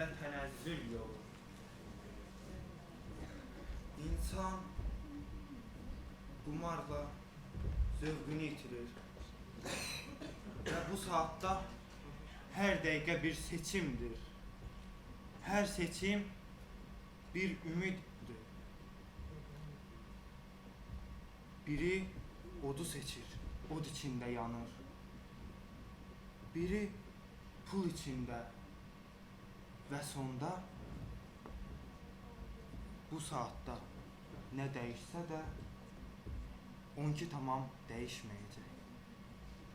üzərində tənəzzül yolu. İnsan qumarla zövqünü itirir. Və bu saatda hər dəqiqə bir seçimdir. Hər seçim bir ümiddir. Biri odu seçir, od içində yanır. Biri pul içində və sonda bu saatda nə dəyişsə də onki tamam dəyişməyəcək.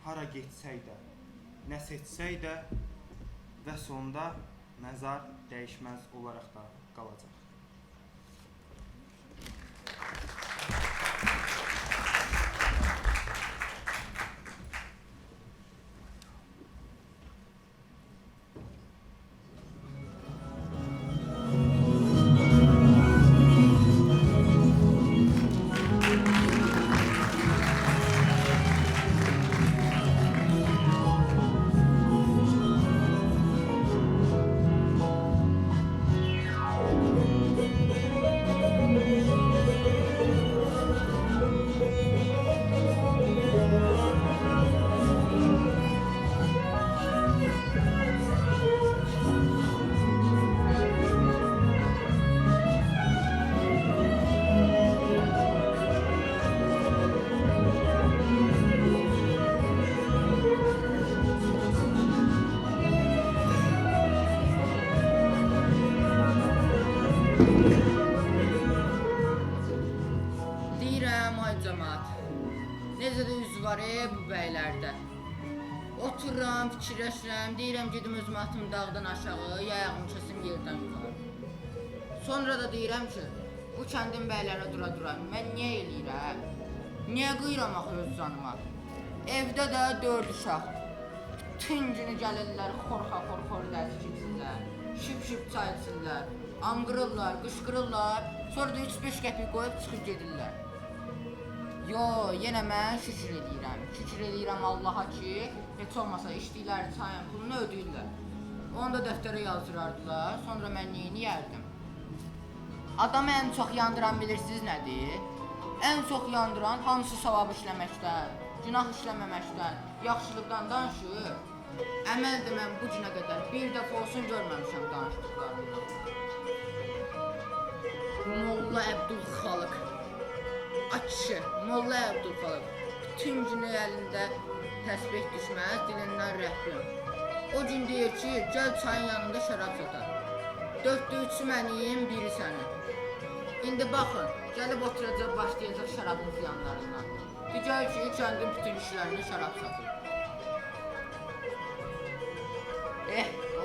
Hara getsək də, nə seçsək də və sonda məzar dəyişməz olaraq da qalacaq. Deyirəm, ay cəmaat, necə də üz var bu bəylərdə. Otururam, fikirləşirəm, deyirəm gedim özümü atım dağdan aşağı, yayağımı kəsim yerdən yuxarı. Sonra da deyirəm ki, bu kəndin bəylərə dura-dura, mən niyə eləyirəm? Niyə qıyıram axı öz canıma? Evdə də 4 uşaq. Bütün günü gəlirlər, xorxa-xorxor ləzikirsinlər, şip-şip çay içirlər, anqırırlar, qışqırırlar, sonra da 3-5 qəpik qoyub çıxıb gedirlər. Yo, yenə mən şükür edirəm. Şükür edirəm Allaha ki, heç olmasa içdikləri çayın pulunu ödəyirlər. Onu da dəftərə yazdırardılar, sonra mən neyniyərdim? Adamı ən çox yandıran bilirsiniz nədir? Ən çox yandıran hansı savab işləməkdən, günah işləməməkdən, yaxşılıqdan danışır. Əməldir mən bu günə qədər bir dəfə olsun görməmişəm danışdıqlarımdan. Molla Əbdülxalıq. Açı, Molla Əbdülxalıq. Bütün günü əlində təsbih düşməz, dilindən rəhbim. O gün deyir ki, gəl çayın yanında şərab satar. 4-də 3-ü məniyim, biri sənin. İndi baxın, gəlib oturacaq, başlayacaq şərabın ziyanlarından. Digər ki, kəndin bütün işlərini şərab satır.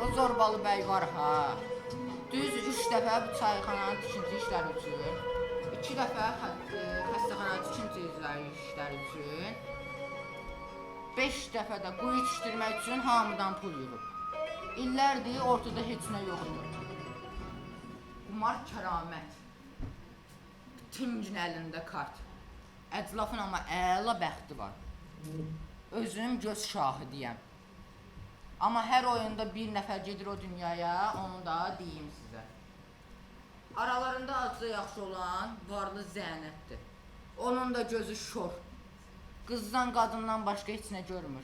O Zorbalı bəy var ha. Düz 3 dəfə bu çayxananın tikinti işləri üçün, 2 dəfə xəstəxana tikinti işləri üçün, 5 dəfə də quyu yetişdirmək üçün hamıdan pul yığıb. İllərdir ortada heç nə yoxdur. Qumar kəramət. Bütün gün əlində kart. Əclafın amma əla bəxti var. Özüm göz şahidiyəm. Amma hər oyunda bir nəfər gedir o dünyaya, onu da deyim sizə. Aralarında azca yaxşı olan varlı Zəynətdir. Onun da gözü şor. Qızdan, qadından başqa heç nə görmür.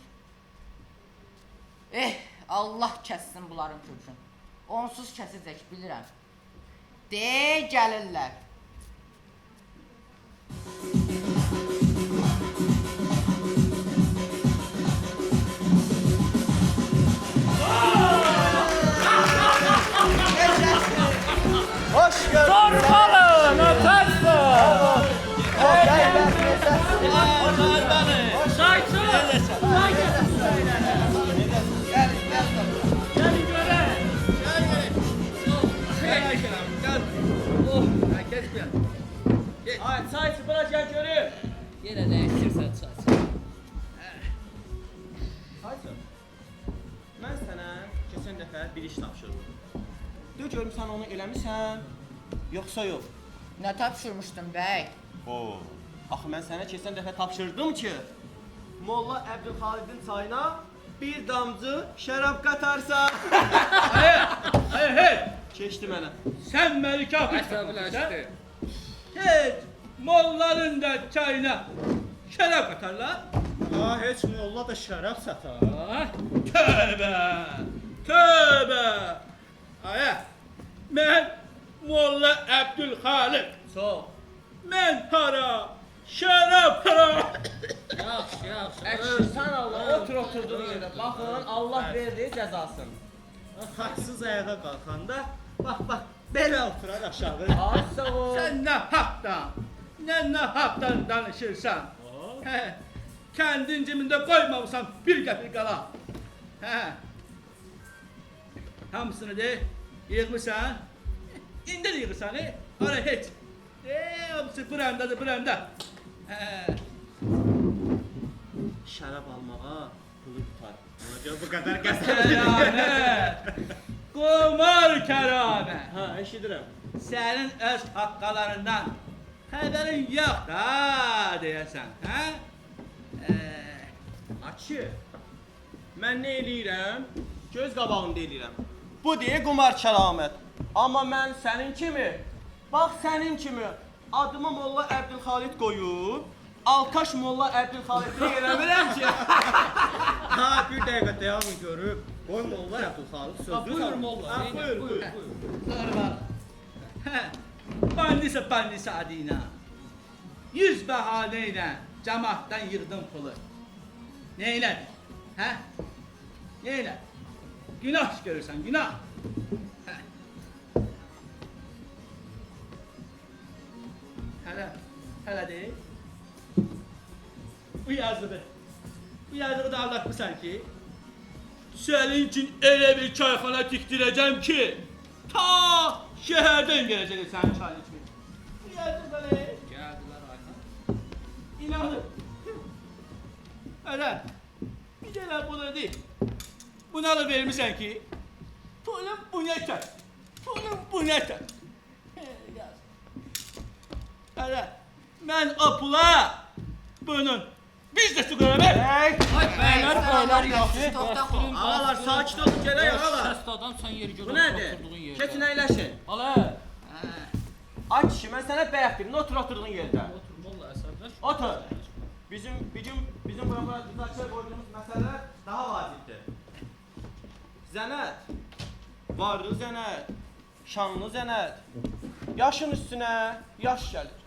Allah kəssin bunların kökün. Onsuz kəsəcək, bilirəm. Gəlirlər. Hoş geldin. Zorbalın ötesi. Sayçı. Gelin göre. Ay sayçı bırak gel göreyim. Yine ne etkirsen sayçı. Sayçı. Mən sənə keçən dəfə bir iş tapşırdım. De görüm sən onu eləmisən, yoxsa yox? Nə tapşırmışdın bəy? Axı mən sənə keçən dəfə tapşırdım ki, Molla Əbdülxalidin çayına bir damcı şərab qatarsan. Hey, Keçdi mənə. sen Melike abi Əsəbləşdi. Heç molların da çayına şərab katarlar. Ha, heç molla da şərab satar. Tövbe, tövbe. Ben Molla Abdülhalik. Çox. Ben para, şərab para. Yaxşı, yaxşı. Əşi, sən Allah oturduğun yerdə. Baxın, Allah verdi cəzasını. Haqsız ayağa qalxanda, bax, belə oturar aşağı. Ay sağ ol. Sen ne haktan danışırsan. He, kendin cebinde koymamışsan bir qəpik qala. He. Hamısını de yığmışsan. İndi de yığırsan, ara heç. Hamısı branda. He. Şərab almağa pulu tutar. Ona görə bu qədər qəsəd. Keramet. Kumar keramet. Ha, eşidirəm. Senin öz hakklarından haberin yok da deyəsən, hə? Açı. Mən nə eləyirəm? Göz qabağında eləyirəm. Bu deyə qumar kəramət. Amma mən sənin kimi, bax sənin kimi adımı Molla Əbdülxalid qoyub, Alkaş Molla Əbdülxalid'i eləmirəm ki. Ha, bir dəqiqə dayanın görüb. Qoy Molla Əbdülxalid sözü. Buyur Molla. Buyur. Sonra var. Hə, Bandisa adına. 100 bəhanəyle cemaattan yığdım pulu. Ne elədik? Hə? Ne elədik? Günah görürsən, günah. Hə. Hələ deyil. Bu yazığı da anlatmışsan ki, senin için öyle bir çayxana tikdireceğim ki, ta şehirden gelecek sen çay içmeye. Bu yazığı da ne? Gəldilər Ayxan. İnanın. Öyle. Bir de bunu değil. Bunu alıp vermişsen ki, pulum bu yeter. Pulum bu yeter. Öyle. Ben o pula bunun bizdesi göremem. Hey! Ay bəylər, bəylər, yaxşı. Ağalar, sakit olun, gələk ağalar. Şəst adam sən yeri Bu görə nədir? oturduğun yerdə. Keçin əyləşin. Ala. Ay kişi, mən sənə bəyək birim, otur oturduğun yerdə. Otur, molla əsəbləş. Otur. Bizim bura müzakirə qoyduğumuz məsələlər daha vacibdir. Zənət, varlı zənət, şanlı zənət, yaşın üstünə yaş gəlir.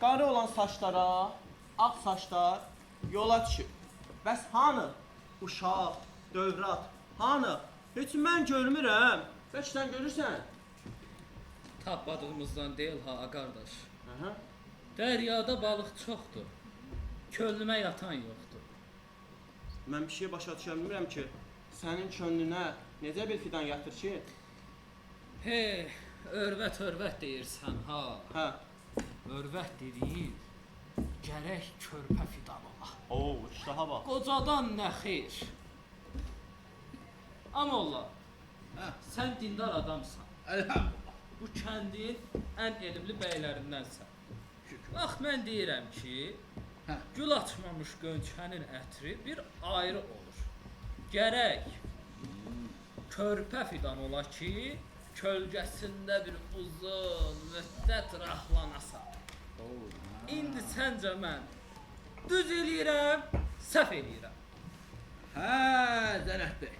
Qarı olan saçlara, ağ saçlar yola düşür. Bəs hanı? Uşaq, dövrat, hanı? Heç mən görmürəm. Bəlkə sən görürsən? Tapmadığımızdan deyil ha, qardaş. Aha. Dəryada balıq çoxdur. Könlümə yatan yoxdur. Mən bir şey başa düşə bilmirəm ki, sənin könlünə necə bir fidan yatır ki? Hey, örvət deyirsən ha. Hə. Örvət dediyin gərək körpə fidan ola. Oo, iştaha bax. Qocadan nə xeyir? Amolla, sən dindar adamsan. Elhamdülillah. Bu kəndin ən elmli bəylərindənsən. Bax, mən deyirəm ki, gül açmamış gönçənin ətri bir ayrı olur. Gərək körpə fidan ola ki, kölgəsində bir uzun müddət rahlanasan. İndi səncə mən düz eləyirəm, səhv eləyirəm. Hə, Zənət bəy.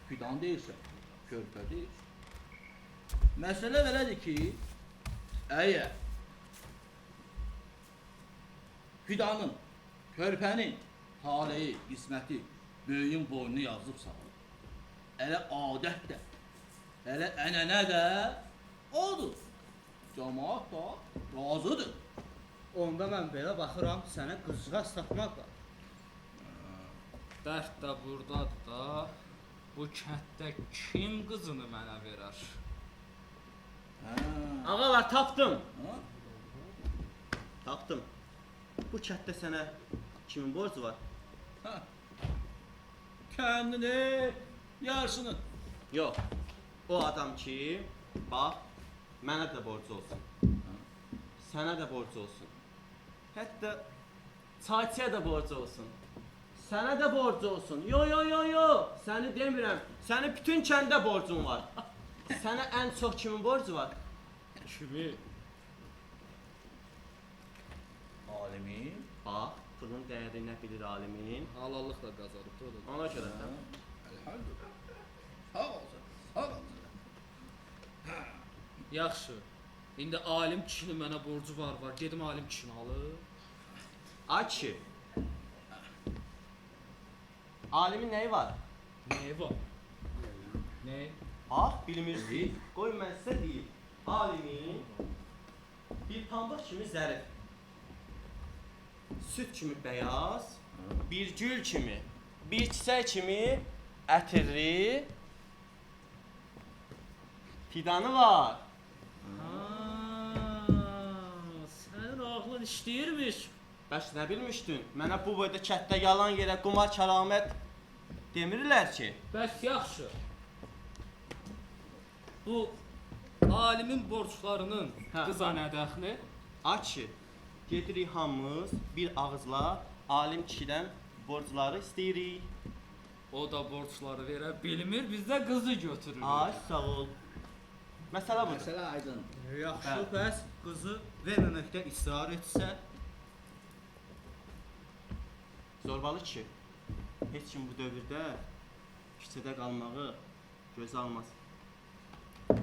Fidan deyirsən, körpə deyir. Məsələ belədir ki, əgər fidanın, körpənin taleyi, qisməti böyüyün boynunu yazıbsa, elə adət də, elə ənənə də odur. Cəmaat da razıdır. Onda mən belə baxıram, sənə qızcıqaz tapmaqla. Dərd də burdadır da, bu kənddə kim qızını mənə verər? Ağalar, tapdım. Ha? Tapdım. Bu kətdə sənə kimin borcu var? Ha. Kendini yarısını. Yox. O adam ki, bax, mənə də borcu olsun. Sənə də borcu olsun. Hətta Çayçıya da borcu olsun. Sənə də borcu olsun. Yo. Səni demirəm. Sənin bütün kəndə borcun var. Sənə ən çox kimin borcu var? Kimi? Alimin. Bax, pulun dəyərini nə bilir alimin. Halallıqla qazanıb da. Ona görə də. Elhamdülillah. Sağ olsun. Sağ olsun. Yaxşı. İndi alim kişinin mənə borcu var. Gedim alim kişini alım. Ay kişi. Alimin nəyi var? Ne var? Ne? Bax, bilmirsiniz. Qoy mən sizə deyim. Alimin bir pambıq kimi zərif, süt kimi bəyaz, bir gül kimi, bir çiçək kimi ətirli fidanı var. Sənin ağlın işləyirmiş. Bəs nə bilmişdin? Mənə bu boyda kətdə yalan yerə qumar kəramət demirlər ki. Bəs yaxşı. Bu alimin borclarının Hə. qıza nə dəxli? Açı, gedirik hamımız bir ağızla alim kişidən borcları istəyirik. O da borcları verə bilmir, biz də qızı götürürük. Ay, sağ ol. Məsələ budur. Məsələ aydın. Yaxşı, Hə. bəs qızı verməməkdə israr etsə, Zorbalı kişi, heç kim bu dövrdə küçədə qalmağı gözə almaz.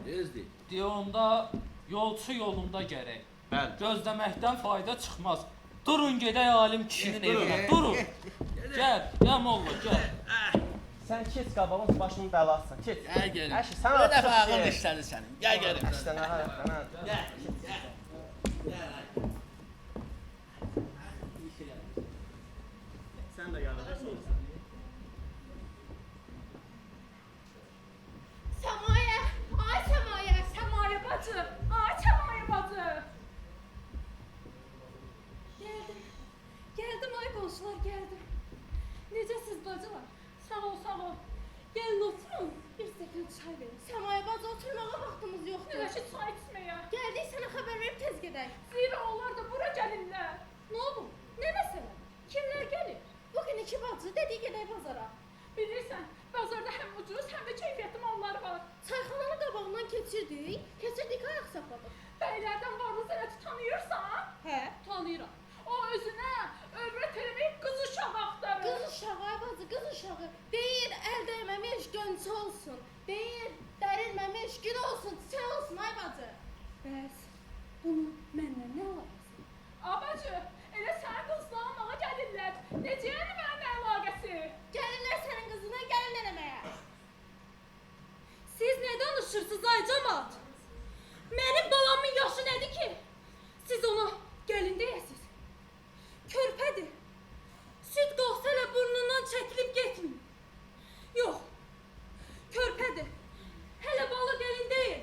Düzdür. Deyə onda yolçu yolunda gərək. Bəli. Gözləməkdən fayda çıxmaz. Durun gedək alim kişinin durun. evinə. Durun. Gəl molla, gəl. Sən keç qabağın başının bəlasısan, keç. Gəl gəlin. Əşi, sən Bir dəfə artıq ağıl get. işlədi sənin. Gəl gəlin. Əşdən hərəkdən. Gəl. Sən də yanında olsan. Səmaya, ay Səmaya, Səmaya bacı, ay Səmaya bacı. Gəldim ay qonşular, gəldim. Necəsiz bacılar? Sağ ol. Gəlin oturun, bir stəkan çay verin. Səmaya bacı, oturmağa vaxtımız yoxdur. Nəşi çay içməyə. Gəldik, sənə xəbər verib tez gedək. Zira onlar da bura gəlirlər. Nə oldu? Nə məsələ? Kimlər gəlir? Bugün iki bacı dedi gedək bazara. Bilirsən, bazarda həm ucuz, həm də keyfiyyətli mallar var. Çayxananın qabağından keçirdik ayaq saxladıq. Bəylərdən varlı zərəti tanıyırsan? Hə? Tanıyıram. O özünə övrət eləməyib qız uşağı axtarır. Qız uşağı, ay bacı, qız uşağı. Deyir, əl dəyməmiş gönçə olsun. Deyir, dərilməmiş gül olsun, çiçək olsun, ay bacı. Bəs, bunu mənlə nə alaqası? Abacı, elə sənin qızla almağa gəlirlər. Necə yəni mənimlə əlaqəsi? Gəlirlər sənin qızına, gəlin eləməyə. Siz nə danışırsınız, ay camaat? Mənim balamın yaşı nədir ki? Siz ona gəlin deyəsiz. Körpədir. Süd qalsa elə burnundan çəkilib getmir. Yox, körpədir. Hələ bala gəlin deyil.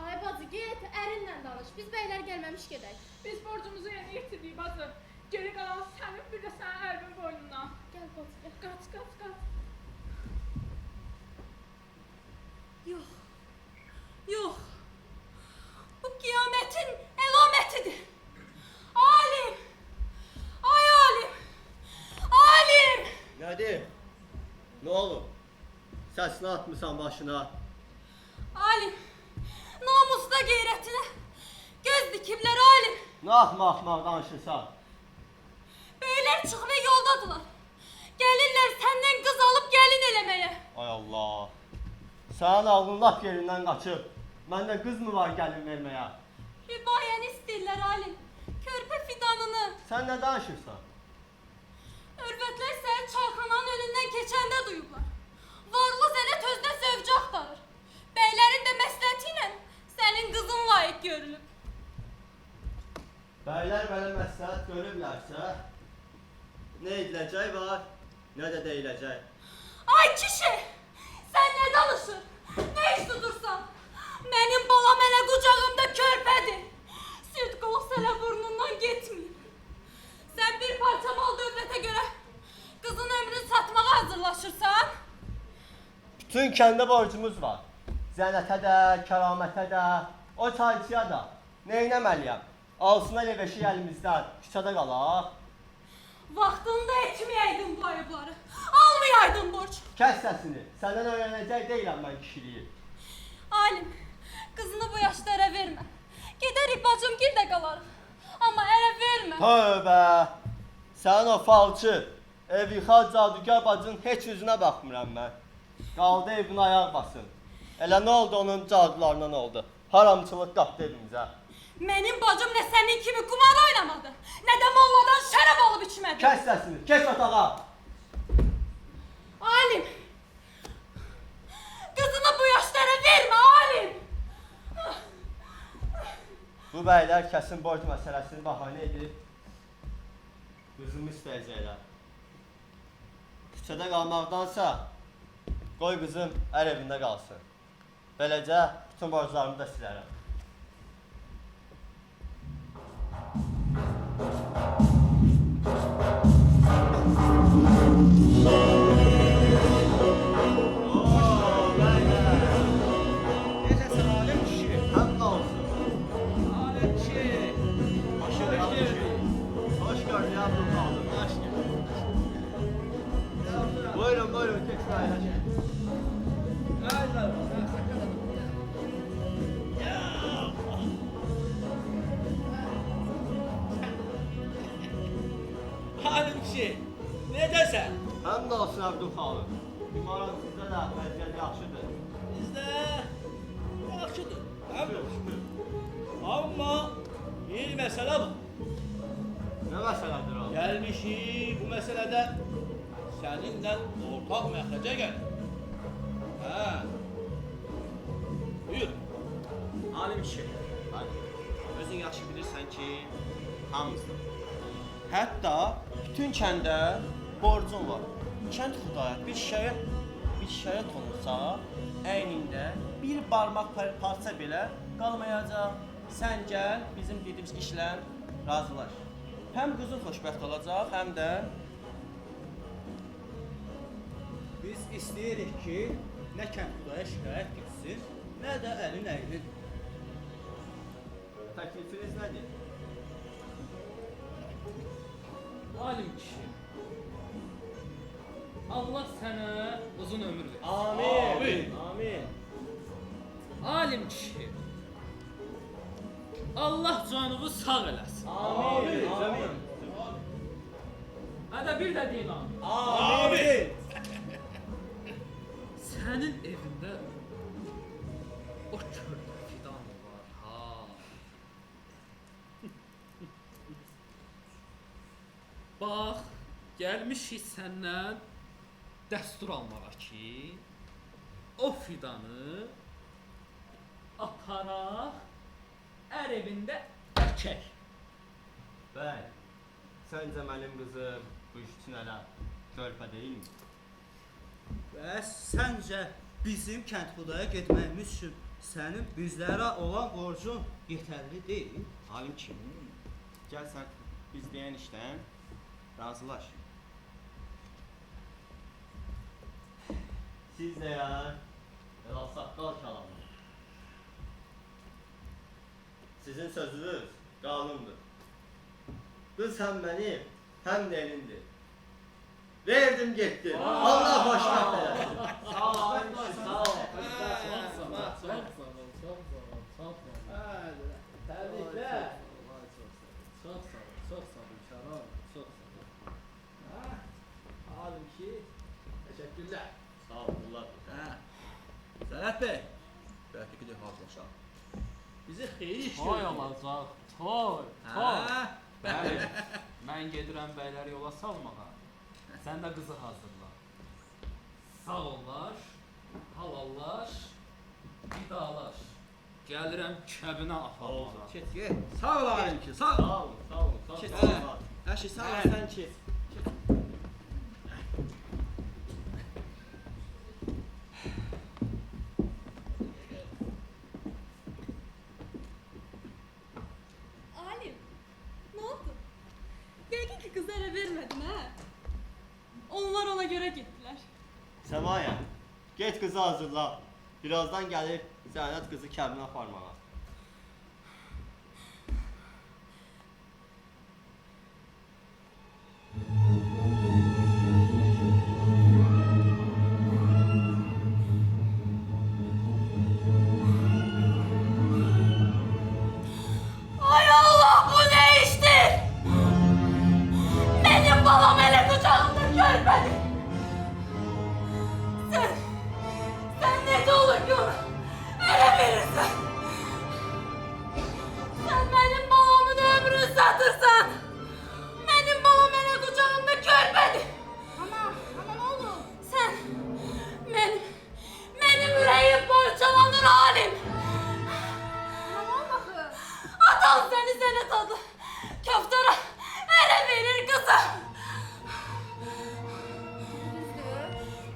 Ay bacı, get, ərinlə danış. Biz bəylər gəlməmiş gedək. Biz borcumuzu yerinə yetirdik bacı. Geri qalan sənin, bir də sənin ərvin boynundan. Gəl bacı, gəl. Qaç. Yox. Bu qiyamətin əlamətidir. Alim! Ay alim! Alim! Nədir? Nə olub? Səsini atmısan başına. Alim! Namusuna qeyrətinə göz dikiblər alim. Nə axmaq danışırsan? Beylər çıxıb yoldadılar. Gəlirlər səndən qız alıb gəlin eləməyə. Ay Allah. Sənin ağlın lap yerindən qaçıb. Məndə qız mı var gəlin verməyə? Rübayəni istəyirlər alim. Körpə fidanını. Sən nə danışırsan? Örvətlər səni çayxananın önündən keçəndə duyublar. Varlı zələt özünə zövcə axtarır. Bəylərin də məsləhəti ilə sənin qızın layiq görülüb. Bəylər belə məsləhət görüblərsə, nə ediləcək var, nə də deyiləcək. Ay kişi! Sən nə danışır? Nə iş tutursan? Mənim balam hələ qucağımda körpədir. Süd qoxsa hələ burnundan getmir. Sən bir parça mal dövlətə görə qızın ömrünü satmağa hazırlaşırsan? Bütün kəndə borcumuz var. Zənətə də, kəramətə də, o çayçıya da. Neynəməliyəm? alsınlar ev eşiği əlimizdən, küçədə qalaq. Vaxtında etməyəydin bu ayıbları. Almayaydın borc. Kəs səsini, səndən öyrənəcək deyiləm mən kişiliyi. Alim, qızını bu yaşda ərə vermə. Gedərik bacım gildə qalarıq. Amma ərə vermə. Tövbə, sən o falçı, ev yıxar cadugar bacının heç üzünə baxmıram mən. Qaldı evin ayaq basın. Elə nə oldu onun cadularına nə oldu? Haramçılıq qatdı evimizə. Mənim bacım nə sənin kimi qumar oynamadı, nə də molladan şərab alıb içmədi. Kəs səsini, keç otağa. Alim, qızını bu yaşda ərə vermə, Alim. Bu bəylər kəsin borc məsələsini bahanə edib qızımı istəyəcəklər. Küçədə qalmaqdansa qoy qızım ər evində qalsın. Beləcə bütün borclarımı da silərəm. Necəsən Alim kişi? Həmd olsun. Alim kişi. Hoş gördük. Hoş gördük Abdülkadir. Hoş geldin. Buyurun buyurun keçin əyləşin. Halim kişi, necəsən? Həmd olsun Abdülkadir. Umarım sizdə də vəziyyət yaxşıdır. Bizdə yaxşıdır, həmd olsun. Amma bir məsələ var. Nə məsələdir o? Gəlmişik bu məsələdə səninlə ortaq məxrəcə gəlir. Hə. Buyur. Alim kişi, özün yaxşı bilirsən ki, hamımızdır. Hətta bütün kəndə borcun var. Kənd xudaya bir şikayət olunsa, əynində bir barmaq parça belə qalmayacaq. Sən gəl, bizim dediyimiz işlə razılaş. Həm qızın xoşbəxt olacaq, həm də Biz istəyirik ki, nə kənd xudaya şikayət getsin, nə də əlin əylin. təklifiniz nədir? Alim kişi, Allah sənə uzun ömür versin. Amin. Amin. Alim kişi, Allah canını sağ eləsin. Amin. Amin. Hədə bir də deyin amin. Amin. Sənin evində o kördə fidan var ha. Bax, gəlmişik səndən dəstur almağa ki, o fidanı aparaq ər evində əkək. Bəy, səncə mənim qızım bu iş üçün hələ körpə deyilmi? Bəs səncə bizim kənd xudaya getməyimiz üçün sənin bizlərə olan borcun yetərli deyil? Alim kim? Gəl sən biz deyən işdən razılaş. Siz də ya, elə saqqal kəlamı. Sizin sözünüz qanundur. Qız həm mənim, həm də elindir. Verdim getdim. Allah xoşbəxt eləsin. Sağ ol, Alim kişi, sağ ol. Təbriklər. Çox sağ ol, Şaran, çox sağ ol. Alim kişi, təşəkkürlər. Sağ ol, Allah. Sərət bəy, bəlkə ki də hazırlaşaq. Bizi xeyir iş Toy görür. olacaq, toy. Bəli, mən gedirəm bəyləri yola salmağa. Sən də qızı hazırla. Sağ ollaş, halallaş, vidalaş. Gəlirəm kəbinə aparmağa. Get. Sağ ol Alim kişi, sağ ol. Sağ ol, sağ ol. Sağ ol. Keç. Sağ ol. Əşi sağ ol sən ki. Alim, nə oldu? Yəqin ki qızı ərə vermədin, hə? Onlar ona görə getdilər. Səmaya, get qızı hazırla. Birazdan gəlir Zəynət qızı kəbinə aparmağa.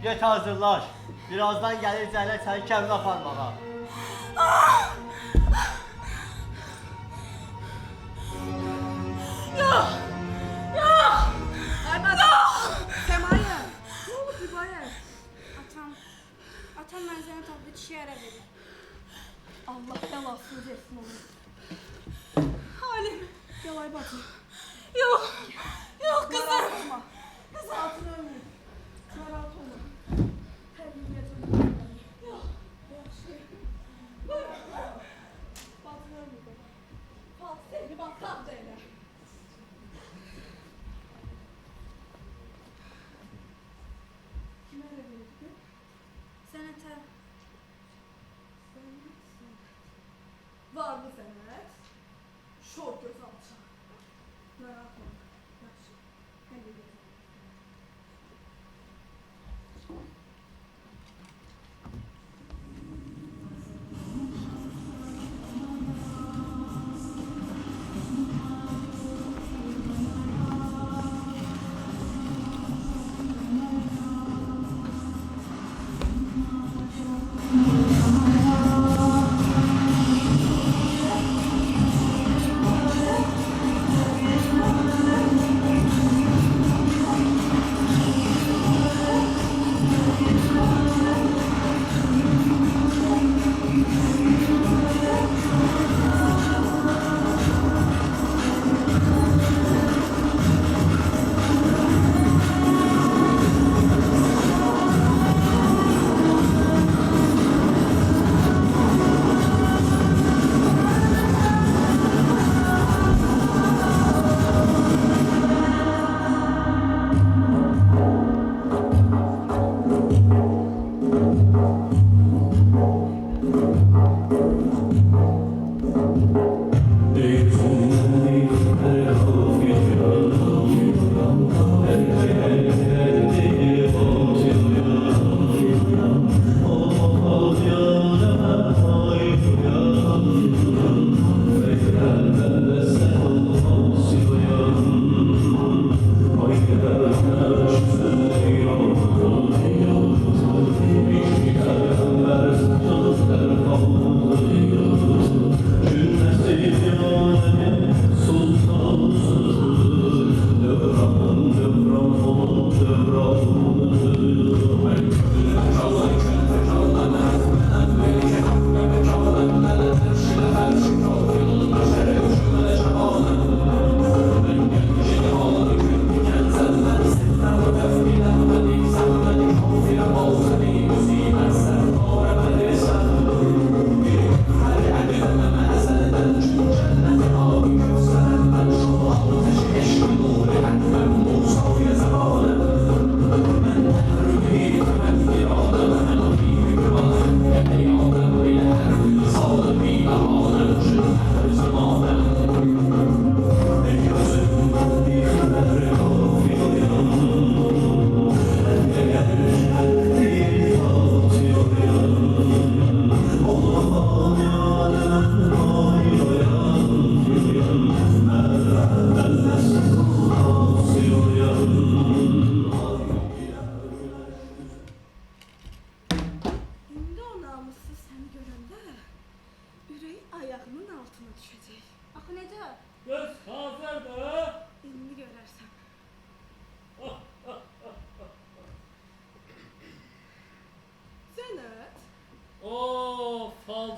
Get hazırlaş. Birazdan gəlir Cələt səni kəmdə aparmağa. Yox! Yox! Ay bacı! Səmaya! Ne olub İbrahim? Atam mən səni tapdı kişiyə ərə verir. Allah belasını versin onu. Halim! Gel ay bacı. Yox! Yox kızım! Narahat olma. Kızım. Altın ölmür. Narahat olma. Tərbiyələyəcəm. Yox! Yaxşı. Bacın ölmür. Fatih seni bak sağ deylə. Kimə ərə verir? Sənətə. Var mı sənət? Şor göz alçaq. Narahat olma. Yaxşı. Tərbiyələyəcəm.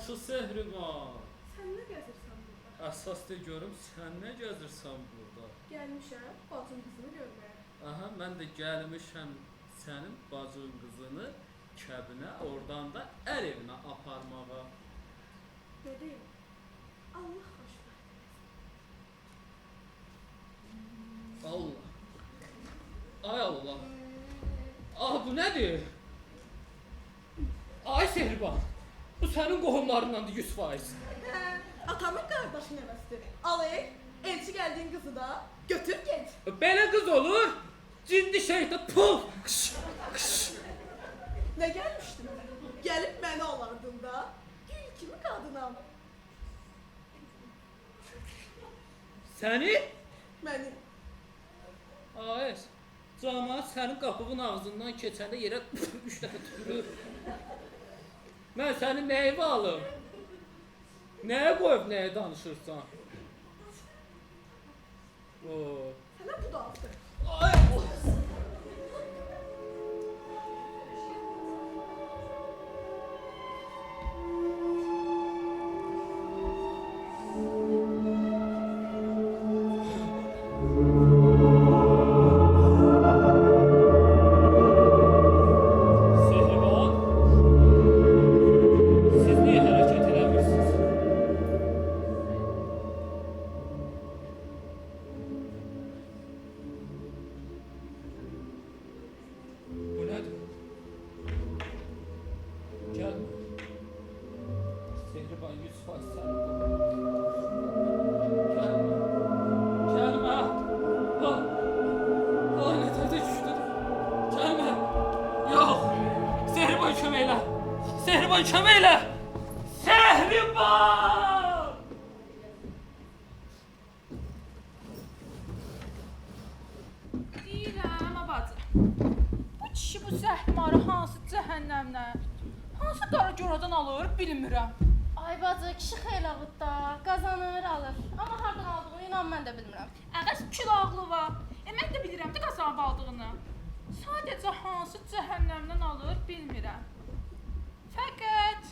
falçı Sehriban. Sən nə gəzirsən burada? Əsas de görüm sən nə gəzirsən burada? Gəlmişəm bacım qızını görməyə. Aha, mən də gəlmişəm sənin bacın qızını kəbinə, oradan da ər evinə aparmağa. Nə deyim? Allah xoşbəxt eləsin. Allah. Ay Allah. Ah bu nədir? Ay Sehriban. Bu sənin qohumlarındandır 100%. Atamın qardaşı nəvəsidir. Alır, elçi gəldiyin qızı da götür get. Belə qız olur. Ciddi şeydə pul. Nə gəlmişdim? Gəlib məni alardın da. Gül kimi qadınam. Səni? Məni. Ayes. Camaat sənin qapığın ağzından keçəndə yerə 3 dəfə tüpürür. Mən səni meyvə alım. Nəyə qoyub nəyə danışırsan? Oo. Sənə bu da altı. Sehriban, siz niyə hərəkət eləmirsiniz? Bu nədir? Gəlmə. Sehriban 100% sənin bu. Gəlmə. Gəlmə. Nə təzə düşdü. Gəlmə. Yox. Sehriban kömək elə. Sehriban kömək elə. Sehriban! Deyirəm, bacı. Bu kişi bu zəhmarı hansı cəhənnəmdən, hansı qara coradan alır, bilmirəm. Ay bacı, kişi xeyli ağıdda, qazanır, alır. Amma hardan aldığını inan mən də bilmirəm. Əğəz külaqlı var. Mən də bilirəm də qazanıb aldığını. Sadəcə hansı cəhənnəmdən alır, bilmirəm. Fəqət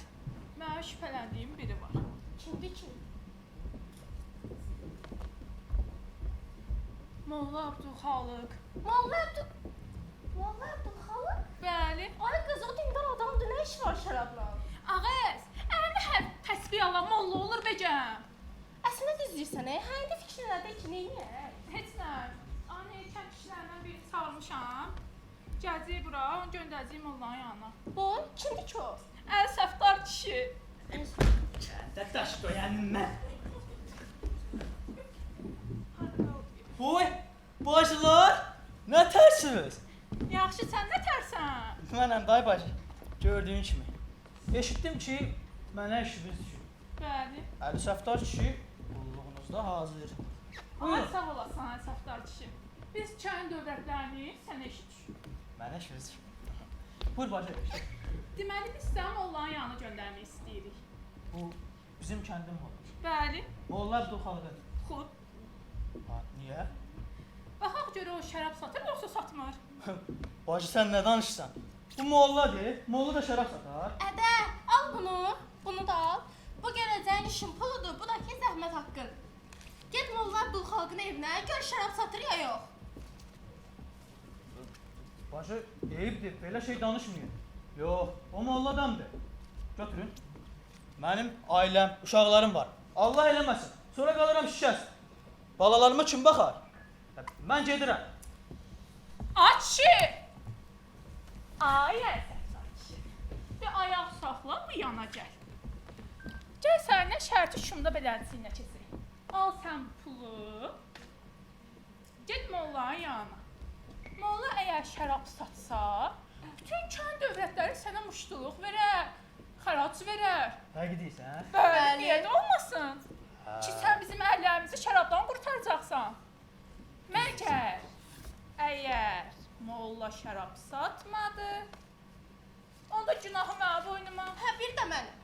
mənim şübhələndiyim biri var. Kimdir ki? Molla Abdülxalıq. Molla Abdülxalıq? Bəli. Ay qız, o dindar adamdır, nə iş var şərabla? Ağız, əlinə hər təsbih alan molla olur becəm. Əslində düz deyirsən, hə, indi fikrin nədir ki, neyniyək? Heç nə. Anne, kənd kişilərindən birini çağırmışam. Gələcək bura, onu göndərəcəyim mollanın yanına. Boy, kimdir ki o? Əl səfdar kişi. Kəndə daş qoyan mən. Boy, bacılar, nə tərsiniz? Yaxşı, sən nə tərsən? Mənəm dayı bacı. Gördüyün kimi. Eşitdim ki, mənə işiniz düşür. Bəli. Əli Səfdar kişi qulluğunuzda hazır. Ay, sağ olasın, Əl səfdar kişi. Biz kənd dövlətlərini sənə eşit düşür. Mənə işiniz düşür. Buyur bacı. Deməli, biz səni mollanın yanına göndərmək istəyirik. Bu bizim kəndim olur. Bəli. Molla Abdülxalıq. Xud. Ha, niyə? Baxaq görə o şərab satır, yoxsa satmır? Bacı sən nə danışırsan? Bu molladır. Molla da şərab satar. Ədə, al bunu da al. Bu gələcəyin işin puludur, bu da ki zəhmət haqqın. Get Molla Abdülxalqın evinə, gör şərab satır ya yox. Bacı, eyibdir, belə şey danışmayın. Yox, o molladamdır. Götürün. Mənim ailəm, uşaqlarım var. Allah eləməsin. Sonra qalıram şişəz. Balalarıma kim baxar? Mən gedirəm. Açı! Ay, Əl səfdar kişi. Bir ayaq saxla, bu yana gəl. Gəl səninlə şərti şumda beləcəyinə keçirək. Al sən pulu. Get mollanın yanına. Molla əgər şərab satsa, bütün kənd dövlətləri sənə muştuluq verər, xərac verər. Həqiqi deyirsən? Bəli, niyə də olmasın? Ki sən bizim əllərimizi şərabdan qurtaracaqsan. Məgər əgər molla şərab satmadı, onda günahı mənim boynuma. Hə, bir də mənim.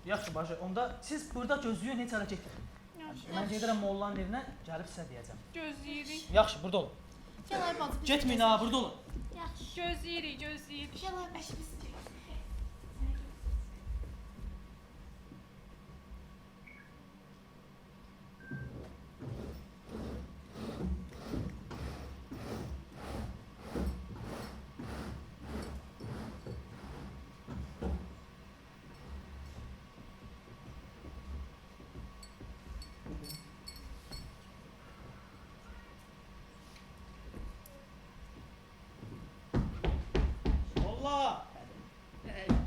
Yaxşı bacı, onda siz burada gözləyin, heç hara getməyin. Mən gedirəm mollanın evinə, gəlib sizə deyəcəm. Gözləyirik, Yaxşı, burada olun. Gəl ay bacı. Getməyin ha, burada olun. Yaxşı. gözləyirik, gözləyirik. Gəl ay bacı biz. Molla!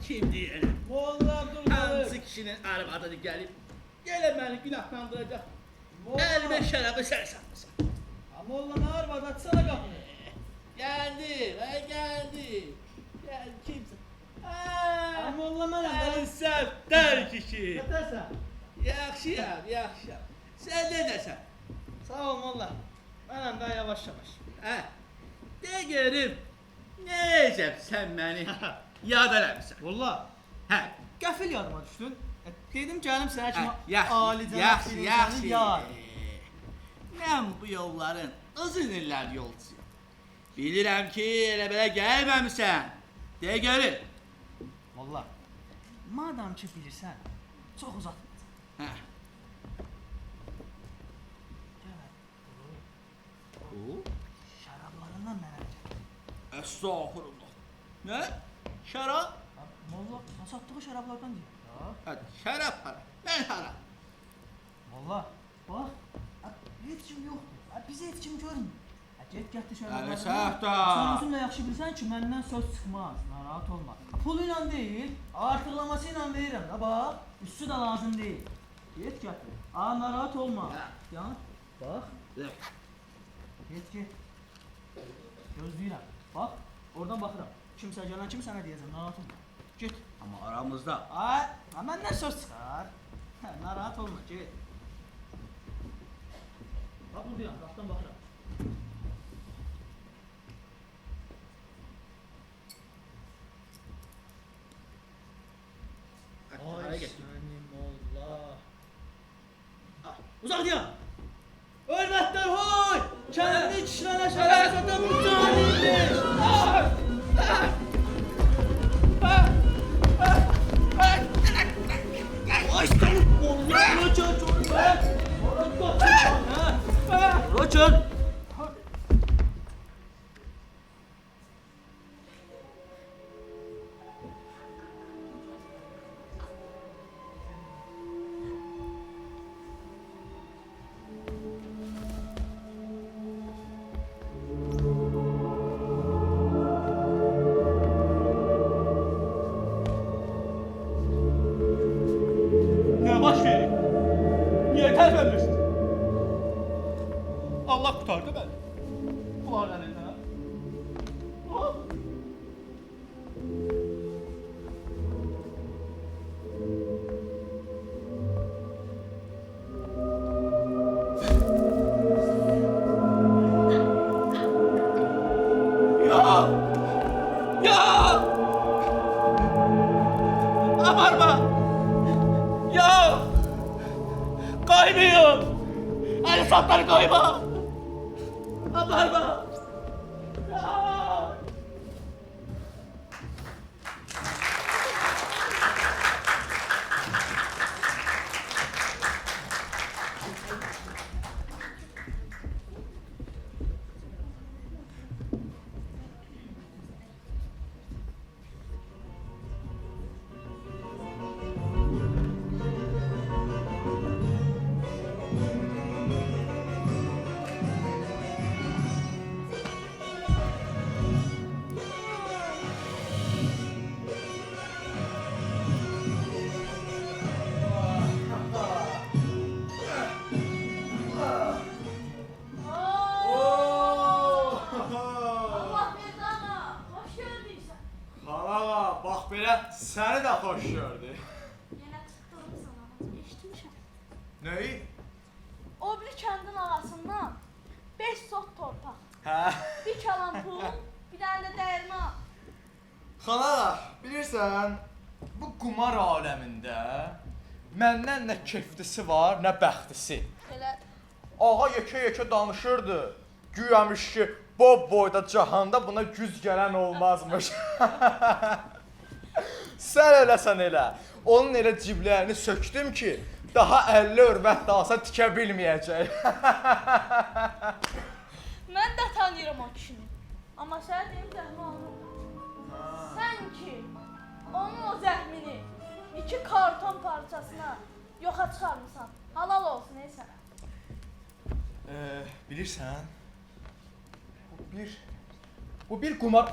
Kim deyir? Molla Abdülxalıq! Hansı kişinin arvadı gəlib, gələ məni günahlandıracaq. Əlimə şərabı sən satmısan. Molla nə arvad, açsana qapını. Gəldi, gəldi. Gəl, kimsən? Molla mənəm, Əli səfdar kişi. Nətərsən? Yaxşıyam, yaxşıyam. Sən necəsən? Sağ ol Molla. Mənəm də yavaş-yavaş. Hə, De görüm. Necəb sən məni yad eləmirsən. Valla, Hə. qəfil yadıma düşdün. Dedim gəlim sənə kimi Yaxşı, alicənab yaxşı, bir yaxşı. insanın yar. Mən bu yolların uzun illər yolcusuyum. Bilirəm ki, elə belə gəlməmisən. De görüm. Valla, madam ki bilirsən, çox uzatma. Hə. Şərablarından mənə gəl. Estağfurullah. Nə? Şərab? Valla, satdığı şərablardan deyir. Hadi, şərab para. Mən hara? Valla, bax, heç kim yoxdur. Bizi heç kim görmür. Get gətir şərablarından. Səhta. Sən özün də yaxşı bilirsən ki, məndən söz çıxmaz. Narahat olma. Pulu ilə deyil, artıqlaması ilə verirəm də bax. Üstü də lazım deyil. Get gətir. Narahat olma. Yan, bax. Get. Gözləyirəm. Bax, oradan baxıram. Kimsə gələn kimi sənə deyəcəm, narahat olma. Get. Amma aramızda. Məndən söz çıxar. Narahat olma, get. Bax, buradayam, qapdan baxıram. Ay sənim Allah. Uzaq deyəm. Hörmətlər hoy! Kəndi kişilərə şərəfətə mücadildir. Ay sənin Allah Roçan Roçan. Nə baş verir? Niyə tərpənmirsən? Allah qurtardı məni. Bunların əlindən. Ya! Abarma! Ya! Kaymıyor! El sapları koyma! Abarma! Ya! Belə səni də xoş gördük. Yenə çıxdığım sana eşitmişəm. Nəyi? O bir kəndin ağasından 5 sot torpaq, Hə? bir kalan pul, bir dənə də dəyirman. Xana, bilirsən, bu qumar aləmində məndən nə keflisi var, nə bəxtisi. Elə Ağa yekə danışırdı. Güyamış ki, boyda cahanda buna güz gələn olmazmış. Sən eləsən elə. Onun elə ciblərini söktüm ki, daha 50 örvət də alsa tikə bilməyəcək. mən də tanıyıram o kişini. Amma sənə deyim zəhmi almır. Sən ki, onun o zəhmini 2 karton parçasına yoxa çıxarmısan. Halal olsun ey sənə. Bilirsən, bu bir qumar...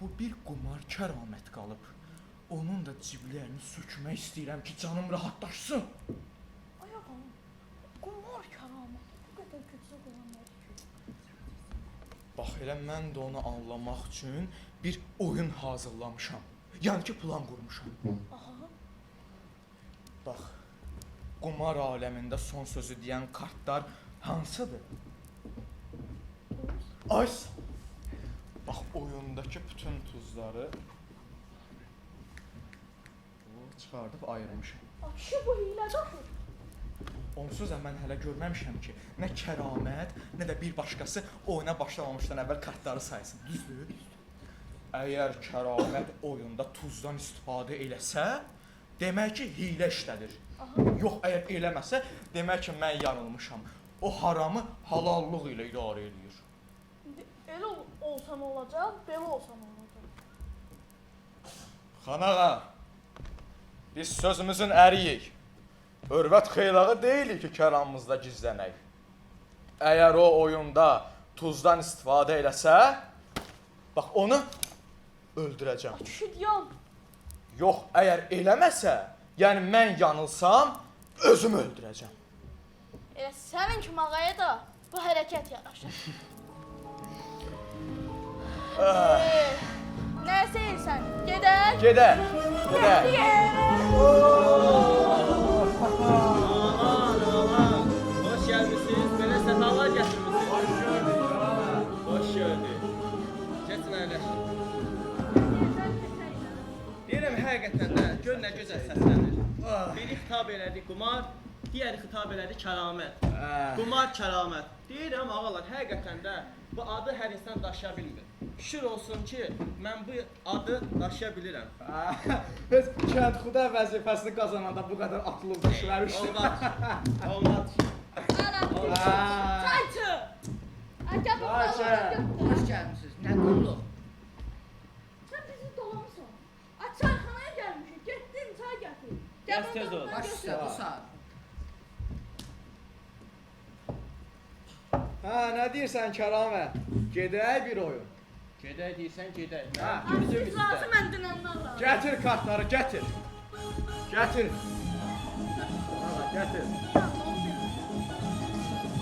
Bu bir qumar kəramət qalıb. Onun da ciblərini sökmək istəyirəm ki, canım rahatlaşsın. Ay ağam, qumar kəramət bu qədər kötü qoyamır ki. Bax elə mən də onu anlamaq üçün bir oyun hazırlamışam. Yəni ki, plan qurmuşam. Aha. Bax, qumar aləmində son sözü deyən kartlar hansıdır? Ay sağ ol. Bax oyundakı bütün tuzları çıxardıb ayırmışam. Kişi bu hilədə axı. Onsuz da mən hələ görməmişəm ki, nə kəramət, nə də bir başqası oyuna başlamamışdan əvvəl kartları saysın. Düzdür? Əgər kəramət oyunda tuzdan istifadə eləsə, demək ki, hilə işlədir. Yox, əgər eləməsə, demək ki, mən yanılmışam. O haramı halallıq ilə idarə edir. Elə olsa nə olacaq, belə olsa nə olacaq? Xanağa, biz sözümüzün əriyik. Hörvət xeylağı deyilik ki, kəramımızda gizlənək. Əgər o oyunda tuzdan istifadə eləsə, bax onu öldürəcəm. Kişi deyəm. Yox, əgər eləməsə, yəni mən yanılsam, özümü öldürəcəm. Elə sənin kimi ağaya da bu hərəkət yaraşır. Nə seyirsən? Gedək? Gedək, gedək. Aman, aman. Hoş gelmişsiniz. Böyle sefalar getirmişsiniz. Hoş gördük. Hoş gördük. Geçin əyləşin. Deyirəm, həqiqətən də gör nə gözəl səslənir. Biri xitab elədi qumar, digəri xitab elədi kəramət. Qumar, kəramət. Deyirəm, ağalar, həqiqətən də bu adı hər insan daşıya bilmir. Şükür olsun ki, mən bu adı daşıya bilirəm. Biz kənd xuda vəzifəsini qazananda bu qədər atılıb düşməmişdik. Olmaz. Çayçı! Əgər bu Hoş gəlmisiniz. Nə qulluq? Sən bizi dolamısan. Çayxanaya gəlmişik. Getdin, çay gətir. Gəl tez ol. Baş üstə bu saat. Hə, nə deyirsən kəramət? Gedək bir oyun. Gedək deyirsən, gedək. Hə, Siz lazım mən dünəndən lazım. Gətir kartları, gətir. Gətir. Gətir.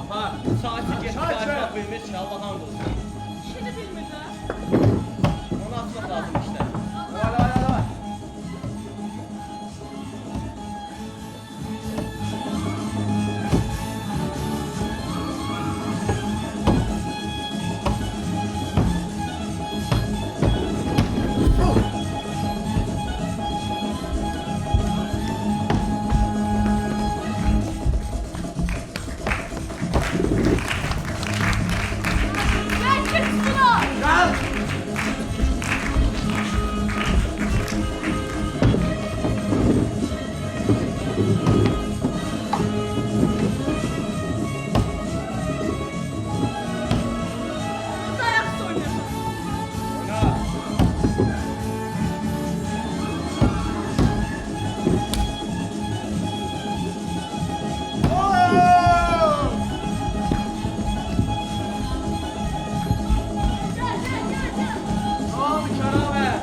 Aha, saati getdi, Çay, çay. qarşıda bilmir ki, Allah'ın olsun. İşini bilmirlər. Onu atmaq lazım işte. Hadi, hadi, hadi. Gel çıksın o. Gel. Dayak soyuyorsun. Oyna. Gel gel gel gel. Tamam kəramət.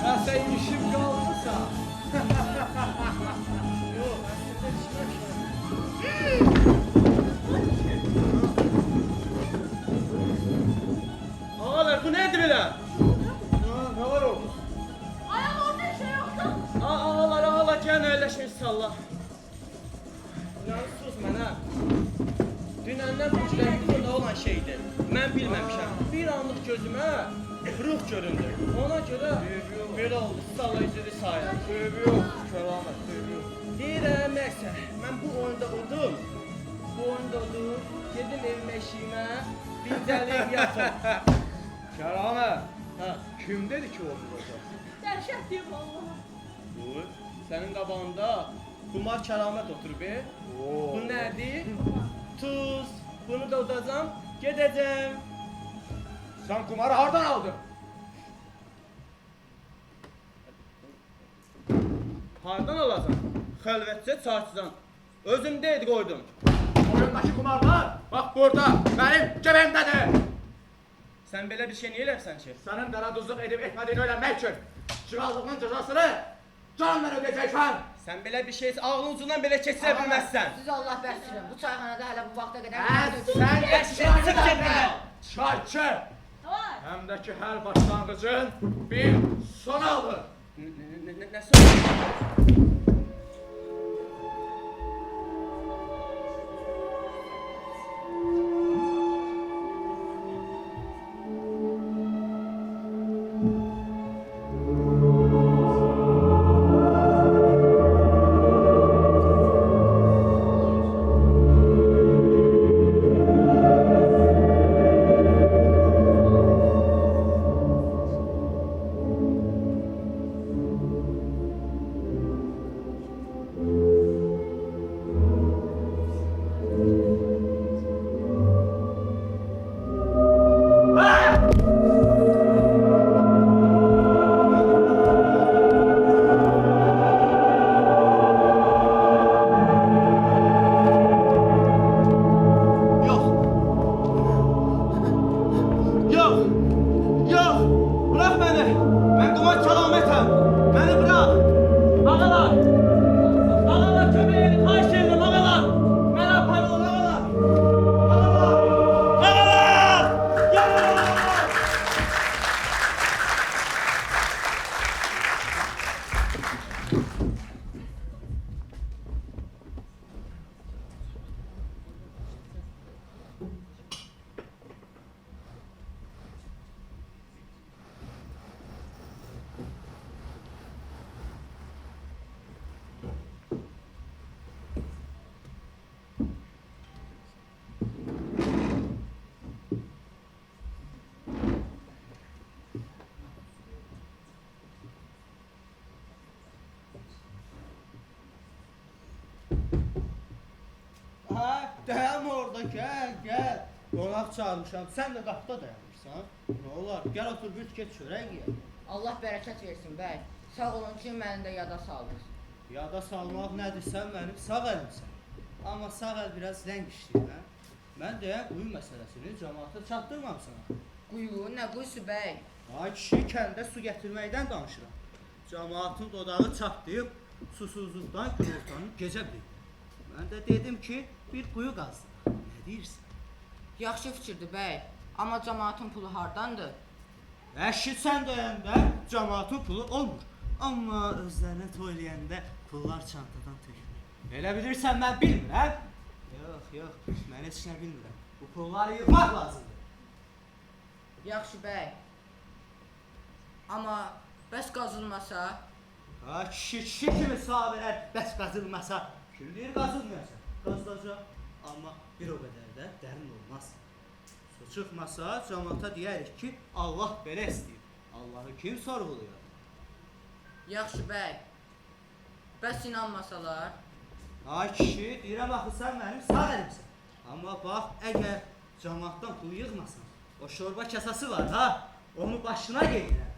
Ya sən işim qalmırsa. Yox, əslində işim yoxdur. Ağalar, bu nedir belə? Ne var orada? Ayak orada şey yoktu. Ağalar, gəlin əyləşin inşallah. Sus mənə. Dünəndən bu cürətində olan şeydir. Mən bilməmişəm. Bir anlıq gözümə ruh göründü. Ona görə belə oldu. Sallayıcıdır sayən. Tövbe yox, kəramət, tövbe yox. Deyirəm, nəysə, mən bu oyunda udum. Bu oyunda udum. Gedim evimə eşiyimə, dincəliyim yatım. Kəramət, Hə. kim dedi ki olmayacaq? Dəhşət deyib vallahi. Dur. Sənin qabağında qumar kəramət oturub. Bu nədir? Tuz. Bunu da udacam, gedəcəm. Sən kumarı hardan aldın? Hardan alacam? Xəlvətcə çarçıdan. Özüm deyil qoydum. Oyundakı kumarlar bax burada, mənim cəbimdədir. Sən belə bir şey niyə eləbsən ki? Sənin dəraduzluq edib etmədiyini öyrənmək üçün çıxarlığının cəzasını canla ödəyəcəksən. Sən belə bir şey ağlın ucundan belə keçirə bilməzsən. Siz Allah bəsdirin. Bu çayxanada hələ bu vaxta qədər... Sən Çıx get buradan. çayçı. Vay. Həm də ki hər başlanğıcın bir sonu olur. Nə söylüyorsun? da gəl. Qonaq çağırmışam. Sən də qapıda dayanırsan. Nə olar? Gəl otur bir tikə çörək yeyək. Allah bərəkət versin bəy. Sağ olun ki, məni də yada saldınız. Yada salmaq nədir? Sən mənim sağ əlimsən. Amma sağ əl biraz ləng işləyir, hə? Mən deyən quyu məsələsini cəmaata çatdırmamısan. Quyu, nə quyusu bəy? Ay kişi, kəndə su gətirməkdən danışıram. Cəmaatın dodağı çatlayıb, susuzluqdan günortanı gecə bilib. Mən də dedim ki, bir quyu qazdım. Nə deyirsən? Yaxşı fikirdir bəy. Amma cəmaatın pulu hardandır? Əşit sən deyəndə cəmaatın pulu olmur. Amma özlərinə toyləyəndə pullar çantadan tökülür. Elə bilirsən mən bilmirəm? Yox, mən heç nə bilmirəm. Bu pulları yığmaq lazımdır. Yaxşı bəy. Amma bəs qazılmasa? Ha, kişi kimi sağ verər, bəs qazılmasa. Kim deyir qazılmayacaq? Qazılacaq. Amma bir o qədər də dərin olmaz. Su çıxmasa cəmaata deyərik ki, Allah belə istəyir. Allahı kim sorğuluyor? Yaxşı bəy. Bəs inanmasalar? Ay kişi, deyirəm axı sən mənim sağ əlimsən. Amma bax, əgər cəmaatdan pul yığmasan, o şorba kasası var ha, onu başına gedirəm.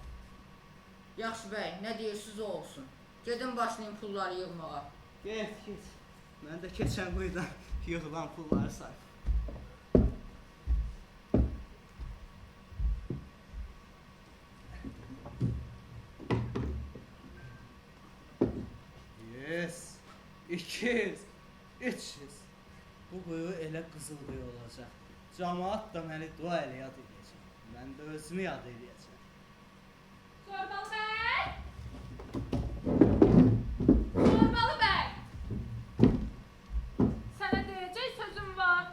Yaxşı bəy, nə deyirsiniz o olsun. Gedin başlayın pulları yığmağa. Get. Mən də keçən quyudan yığılan pulları sayım. Yes, 200, 300. Bu quyu elə qızıl quyu olacaq. Cəmaat da məni dua elə yad edəcək. Mən də özümü yad edəcəm. Zorbalı bəy! Zorbalı bəy! Sənə deyəcək sözüm var.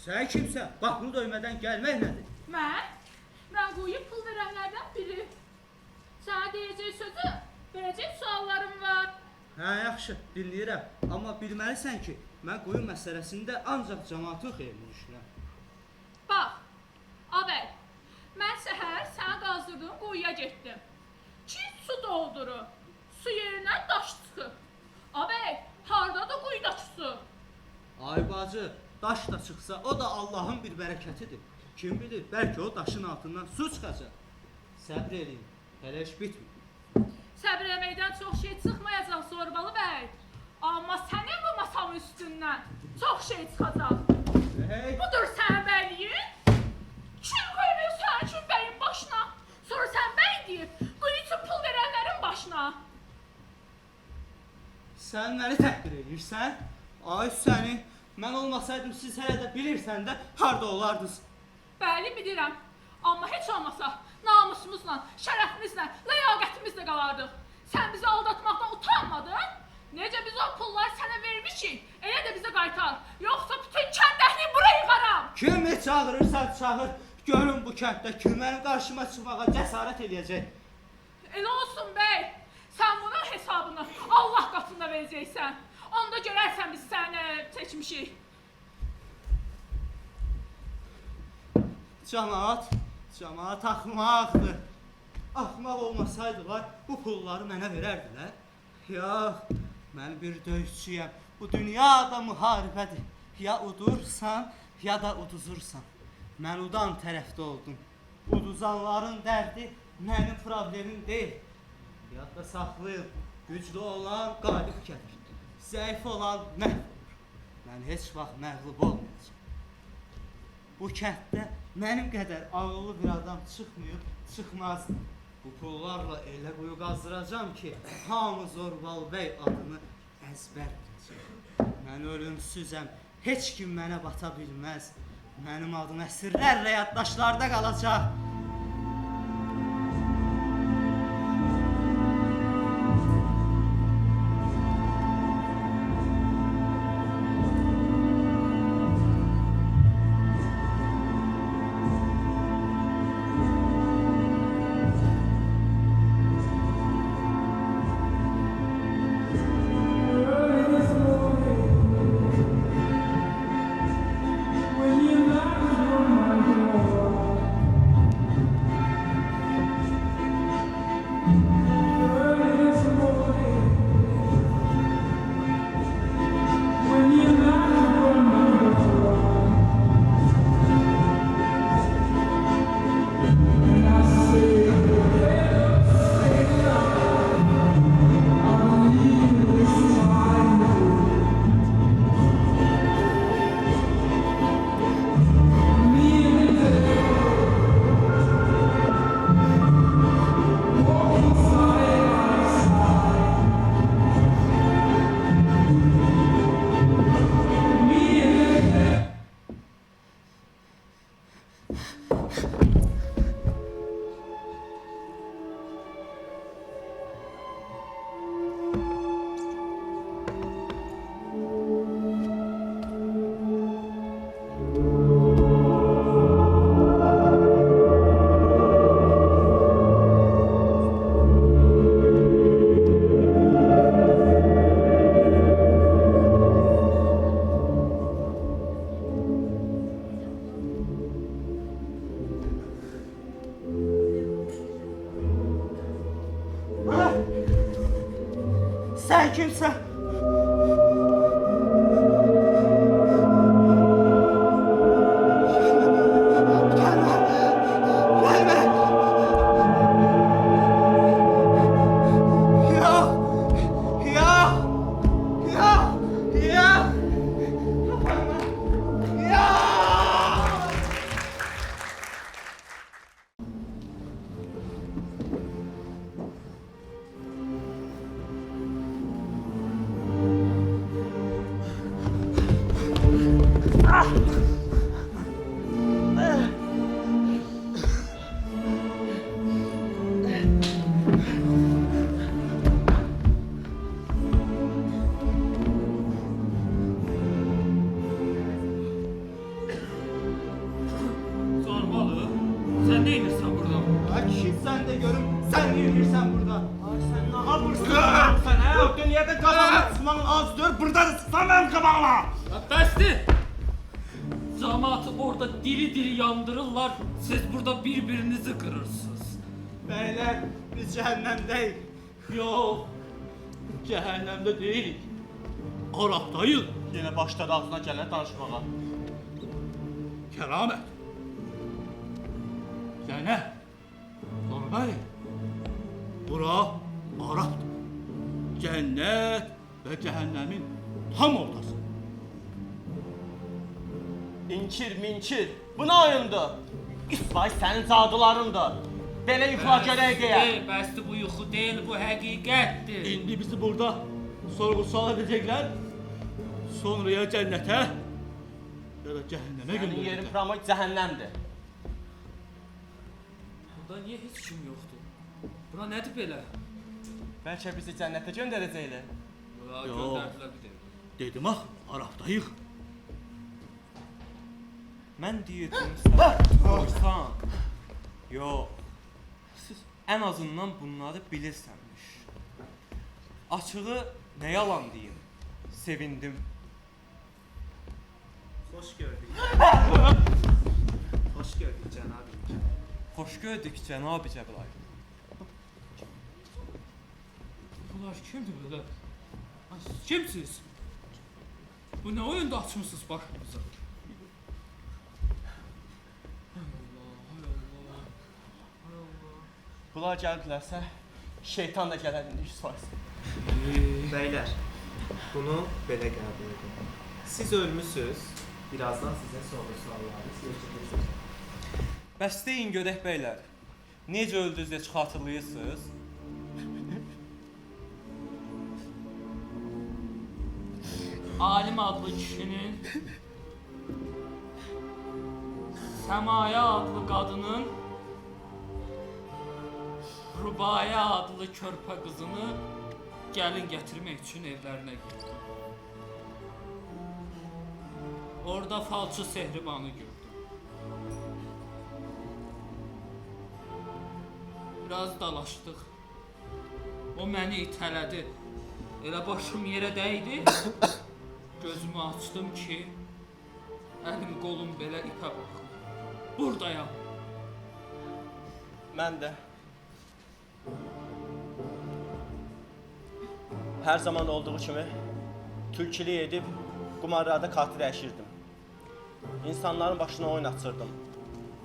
Sən kimsən? Qapını döymədən gəlmək nədir? Mən quyuya pul verənlərdən biri. Sənə deyəcək sözü, verəcək suallarım var. Hə, yaxşı, dinləyirəm. Amma bilməlisən ki, mən quyu məsələsində ancaq cəmaatın xeyrini düşünürəm. Bax, abəy, mən səhər sənə qazdırdığım quyuya getdim. Ki su doldurur, su yerinə daş çıxır. Abəy, hardadır quyudakı su? Ay bacı, daş da çıxsa, o da Allahın bir bərəkətidir. Kim bilir, bəlkə o daşın altından su çıxacaq. Səbr eləyin, hələ iş bitmir. Səbr eləməkdən çox şey çıxmayacaq Zorbalı bəy. Amma sənin bu masamın üstündən çox şey çıxacaq. Hey! Budur sənin bəliyin. Kim qoymuyor sənin üçün bəyin başına? Sonra sən bəy deyib, quyu üçün pul verənlərin başına. Sən məni təhqir edirsən? Ay səni, mən olmasaydım siz hələ də bilirsən də harda olardınız? Bəli, bilirəm. Amma heç olmasa namusumuzla, şərəfimizlə, ləyaqətimizlə qalardıq. Sən bizi aldatmaqdan utanmadın? Necə biz o pulları sənə vermişik, elə də bizə qaytar. Yoxsa bütün kəndəhliyi bura yıxaram. Kimi çağırırsan çağır, görün bu kənddə kim mənim qarşıma çıxmağa cəsarət eləyəcək. Elə olsun bəy. Sən bunun hesabını Allah qatında verəcəksən. Onda görərsən biz səni çəkmişik. Cəmaat axmaqdır. Axmaq olmasaydılar, bu pulları mənə verərdilər. Yox, mən bir döyüşçüyəm. Bu dünyada müharibədir. Ya udursan, ya da uduzursan. Mən udan tərəfdə oldum. Uduzanların dərdi mənim problemim deyil. Yadda saxlayın, güclü olan qalib gəlir. Zəif olan məhv olur. Mən heç vaxt məğlub olmayacağam. Bu kənddə mənim qədər ağıllı bir adam çıxmayıb, çıxmazdı. Bu pullarla elə quyu qazdıracam ki, hamı Zorbalı bəy adını əzbər biləcək. Mən ölümsüzəm, heç kim mənə bata bilməz. Mənim adım əsrlərlə yaddaşlarda qalacaq. Sən kimsən? Zorbalı, sen ne inirsən buradan? Kişi sən də görüm, sən yürürsən burada. Ay sən nə yapırsan? Sən hə? Dünyada qabağına çıxmağın azdır, burada da çıxsan mənim qabağıma. Ya bəsdir! Cəmaatı orada diri-diri yandırırlar, siz burada bir-birinizi qırırsınız. Beyler, biz cəhənnəmdəyik. Yox, cəhənnəmdə deyilik. Araqdayıq. Yenə başladı ağzına gələn danışmağa. Kəramət. Sənə. Normal. Bura Araqdır. Cənnət və cəhənnəmin tam ortası. İnkir, minkir, bu nə oyundur? İsvay sənin cadularındır. Belə yuxula görək deyə. Bəsdir, bu yuxu deyil, bu həqiqətdir. İndi bizi burada sorğu-sual edəcəklər. Sonra ya cənnətə, ya da cəhənnəmə Sənin yerin göndərəcəklər. pramı cəhənnəmdir. Burada niyə heç kim yoxdur? Bura nədir belə? Bəlkə bizi cənnətə göndərəcəklər. Bura Yox. göndərdilər bir də. Dedim ax, Araqdayıq. Mən deyirdim sən qoysan. Yox. Ən azından bunları bilirsənmiş. Açığı nə yalan deyim. Sevindim. Xoş gördük. Xoş gördük cənab. Xoş gördük cənab-ı Cəbrail. Bunlar kimdir belə? Ay, siz kimsiniz? Bu nə oyunda açmışsınız başınıza? Hay Allah, hay Allah, hay Allah. Bunlar gəldilərsə, şeytan da gələr indi İsfaysın. Beyler, bunu belə qəbul edin. Siz ölmüsünüz, birazdan sizin soru-suallarınız yetişəcək. Bəs deyin görək bəylər. Necə öldünüz heç xatırlayırsınız? Alim adlı kişinin Səmaya adlı qadının Rubaya adlı körpə qızını gəlin gətirmək üçün evlərinə girdi. Orada falçı Sehribanı gördüm. Biraz dalaşdıq. O məni itələdi. Elə başım yerə dəydi. Gözümü açdım ki, əlim qolum belə ipə baxır. Buradayam. Mən də. Hər zaman olduğu kimi tülkülük edib qumarlarda katil əşirdim. İnsanların başına oyun açırdım.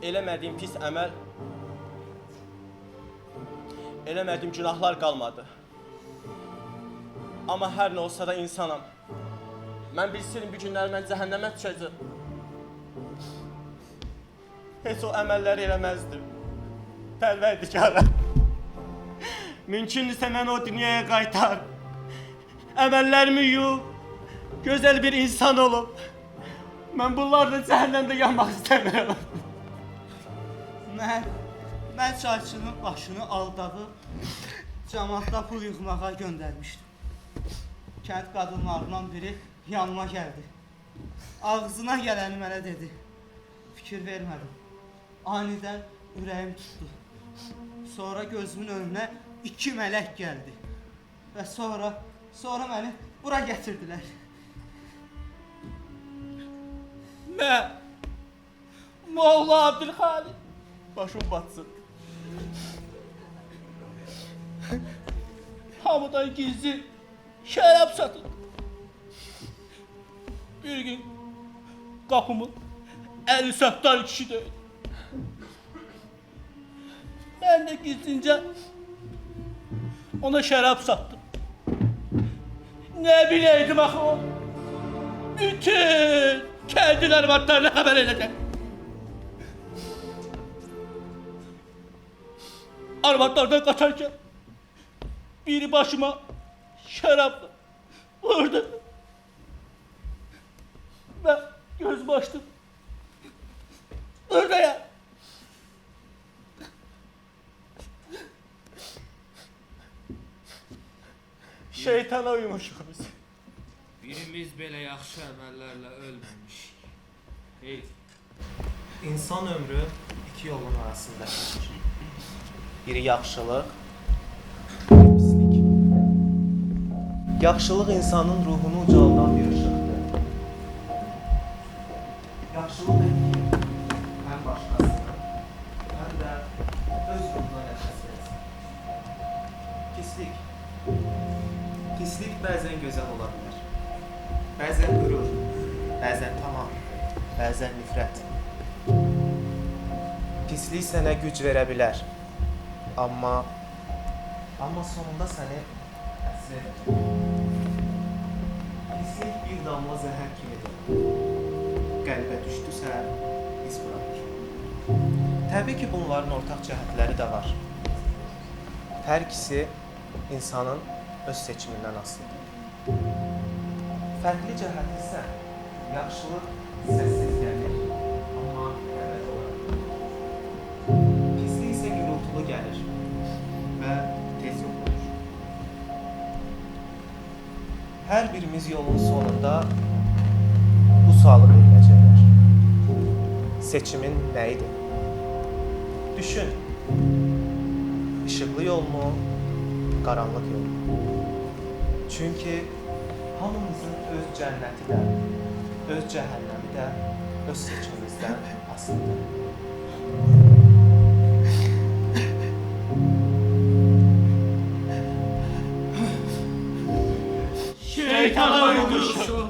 Eləmədiyim pis əməl, eləmədiyim günahlar qalmadı. Amma hər nə olsa da insanam. Mən bilsəydim bir günlər mən cəhənnəmə düşəcəm. Heç o əməlləri eləməzdim. Pərverdigara. Mümkündürsə mən o dünyaya qaytar. Əməllərimi yuyub, gözəl bir insan olub. Mən bunlarla cəhənnəmdə yanmaq istəmirəm. Mən çayçının başını aldadıb cəmaatda pul yığmağa göndərmişdim. Kənd qadınlarından biri yanıma gəldi. Ağzına gələni mənə dedi. Fikir vermədim. Anidən ürəyim tutdu. Sonra gözümün önünə 2 mələk gəldi. Və sonra məni bura gətirdilər. Mən Moğla Abdülxalik. Başım batsın. Hamıdan gizli şərab satır. Bir gün qapımı əli səttar kişi döydü. Mən də gizlincə ona şərab sattım. Nə biləydim axı o? Bütün kəndin arvadlarına xəbər edəcək. Arvadlardan qaçarkən biri başıma şərabla vurdu. Və gözümü açdım. Buradayam. Şeytana uymuşuq biz. Birimiz belə yaxşı əməllərlə ölməmişik. Hey, İnsan ömrü iki yolun arasında keçir. Biri yaxşılıq, biri pislik. Yaxşılıq insanın ruhunu ucaldan bir ışıqdır. Yaxşılıq etki həm başqasına, həm də öz ruhuna nəfəs versin. Pislik. Pislik bəzən gözəl ola bilər. Bəzən qürur, bəzən tamam, bəzən nifrət. Pislik sənə güc verə bilər. Amma sonunda səni əsir edir. Pislik bir damla zəhər kimidir. Qəlbə düşdüsə, iz bırakır. Təbii ki, bunların ortaq cəhətləri də var. Hər ikisi insanın öz seçimindən asılıdır. Fərqli cəhəti isə yaxşılıq səssiz gəlir, amma əvəz olar. Pislik isə gürültülü gəlir və tez yox olur. Hər birimiz yolun sonunda bu sualı veriləcəklər. Seçimin nə idi? Düşün, işıqlı yol mu, qaranlıq yol mu? Çünki hamımızın öz cənnəti də, öz cəhənnəmi də öz seçimimizdən asılıdır. Şeytana uymuşuq.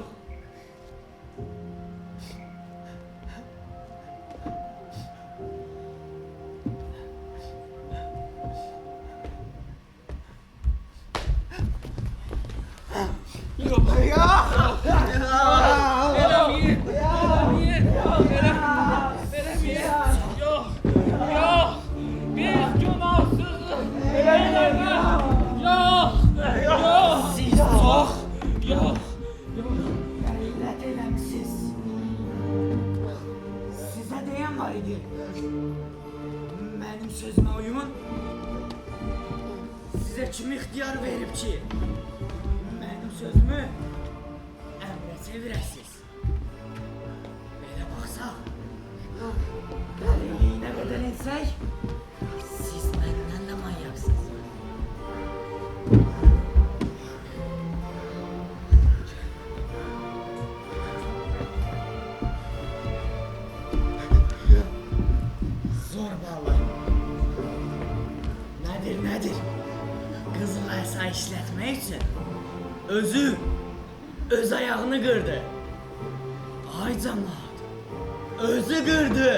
Sizə deyən var idi. Mənim sözümə uyumun. Sizə kim ixtiyar verib ki, mənim sözümü əmrə çevirəsiz. Belə baxsaq, dəliliyinə qədər insək, siz məndən də manyaksınız. Zorbalı. Nədir? Qızıl əsa işlətmək üçün özü öz ayağını qırdı. Ay cəmaət, özü qırdı.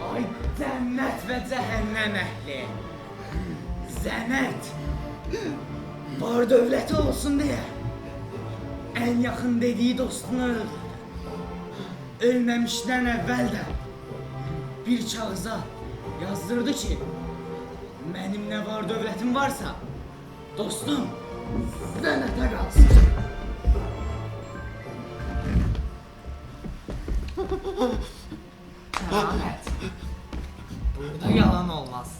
Ay cənnət və cəhənnəm əhli. Zənət. Var dövləti olsun deyə ən yaxın dediyi dostunu öldürdü. Ölməmişdən əvvəl də bir kağıza yazdırdı ki, mənim nə var dövlətim varsa, dostum zənətə qalsın. Kəramət, burada yalan olmaz.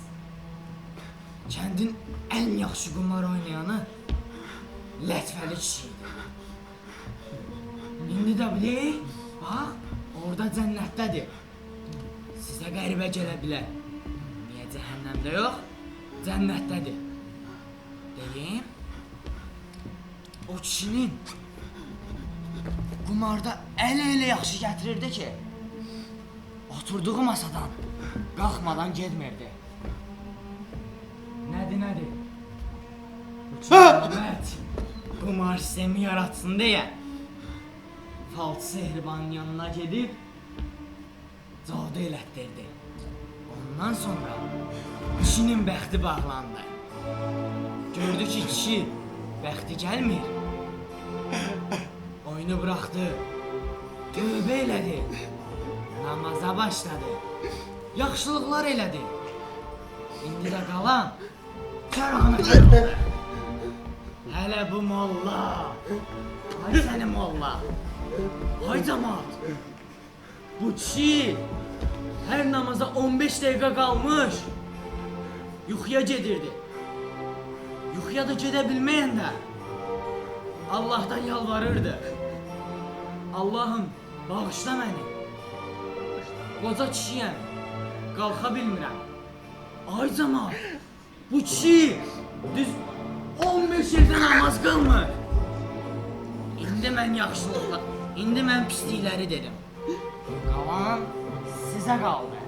Kəndin ən yaxşı qumar oynayanı Lətfəli kişiydi. İndi də bilək, bax, orada cənnətdədir. Sizə qəribə gələ bilər. Niyə cəhənnəmdə yox, cənnətdədir. Deyim, o kişinin qumarda elə yaxşı gətirirdi ki, oturduğu masadan qalxmadan getmirdi. Nədir? Keramet qumar sistemi yaratsın deyə falçı sehribanın yanına gedib cadu elətdirdi. Ondan sonra kişinin bəxti bağlandı. Gördü ki, kişi bəxti gəlmir. Oyunu bıraxdı. Tövbə elədi. Namaza başladı. Yaxşılıqlar elədi. İndi də qalan kərhanə qaldı. Hələ bu molla. Ay səni molla. Ay camaat. Bu kişi hər namaza 15 dəqiqə qalmış yuxuya gedirdi. Yuxuya da gedə bilməyən də Allahdan yalvarırdı. Allahım, bağışla məni. Qoca kişiyəm, qalxa bilmirəm. Ay camaat, bu kişi düz 15 ildə namaz qılmır. İndi mən yaxşılıqla, indi mən pislikləri dedim. Qalan sizə qaldı.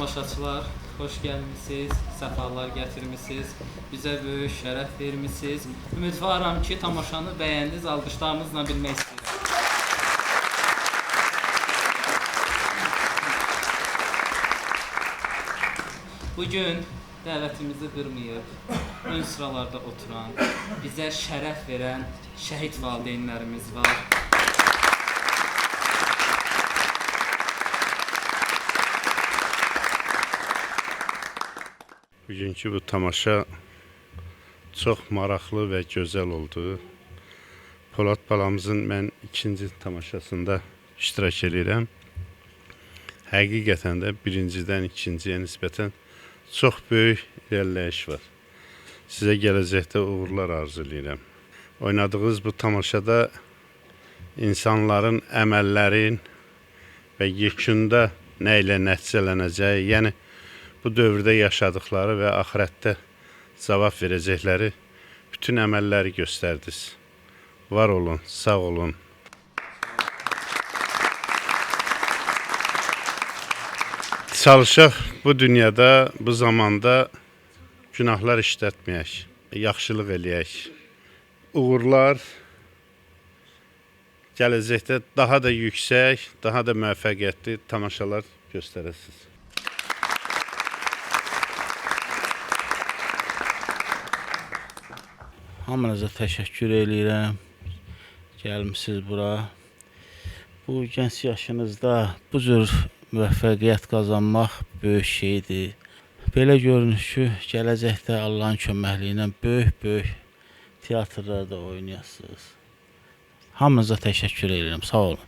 tamaşaçılar, xoş gəlmisiniz, səfalar gətirmisiniz, bizə böyük şərəf vermisiniz. Ümidvaram ki, tamaşanı bəyəndiniz, alqışlarınızla bilmək istəyirəm. Bugün dəvətimizi qırmayıb, ön sıralarda oturan, bizə şərəf verən şəhid valideynlərimiz var. Bugünkü bu tamaşa çox maraqlı və gözəl oldu. Polad balamızın mən ikinci tamaşasında iştirak edirəm. Həqiqətən də birincidən ikinciyə nisbətən çox böyük irəliləyiş var. Sizə gələcəkdə uğurlar arzu edirəm. Oynadığınız bu tamaşada insanların əməllərin və yekunda nə ilə nəticələnəcəyi, yəni bu dövrdə yaşadıkları və axirətdə cavab verəcəkləri bütün əməlləri göstərdiniz. Var olun, sağ olun. Çalışaq bu dünyada, bu zamanda günahlar işlətməyək, yaxşılıq eləyək. Uğurlar gələcəkdə daha da yüksək, daha da müvəffəqiyyətli tamaşalar göstərəsiniz. Hamınıza təşəkkür edirəm. Gəlmisiniz bura. Bu gənc yaşınızda bu cür müvəffəqiyyət qazanmaq böyük şeydir. Belə görünür ki, gələcəkdə Allahın köməkliyi ilə böyük teatrlarda oynayasınız. Hamınıza təşəkkür edirəm. Sağ olun.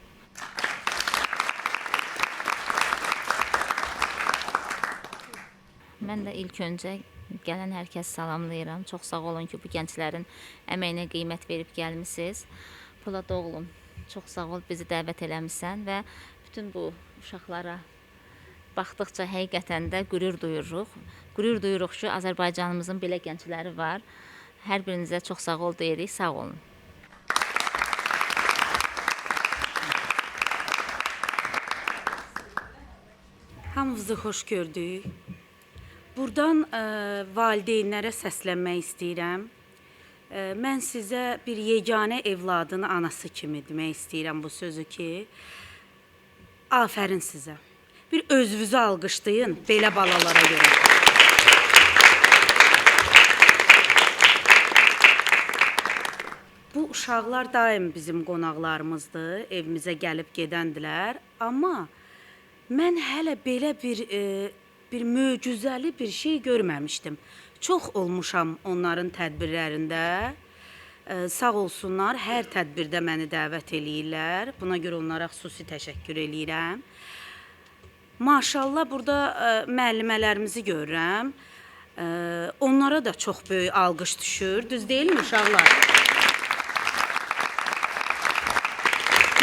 Mən də ilk öncə gələn hər kəs salamlayıram. Çox sağ olun ki, bu gənclərin əməyinə qiymət verib gəlmisiniz. Polad oğlum, çox sağ ol, bizi dəvət eləmisən və bütün bu uşaqlara baxdıqca həqiqətən də qürur duyuruq. Qürur duyuruq ki, Azərbaycanımızın belə gəncləri var. Hər birinizə çox sağ ol deyirik, sağ olun. Hamınızı xoş gördük. Buradan valideynlərə səslənmək istəyirəm. Mən sizə bir yeganə evladın anası kimi demək istəyirəm bu sözü ki, afərin sizə. Bir özünüzü alqışlayın belə balalara görə. Bu uşaqlar daim bizim qonaqlarımızdır, evimizə gəlib gedəndilər. Amma mən hələ belə bir möcüzəli bir şey görməmişdim. Çox olmuşam onların tədbirlərində. Sağ olsunlar, hər tədbirdə məni dəvət eləyirlər. Buna görə onlara xüsusi təşəkkür eləyirəm. Maşallah, burada müəllimələrimizi görürəm. Onlara da çox böyük alqış düşür. Düz deyilmi uşaqlar?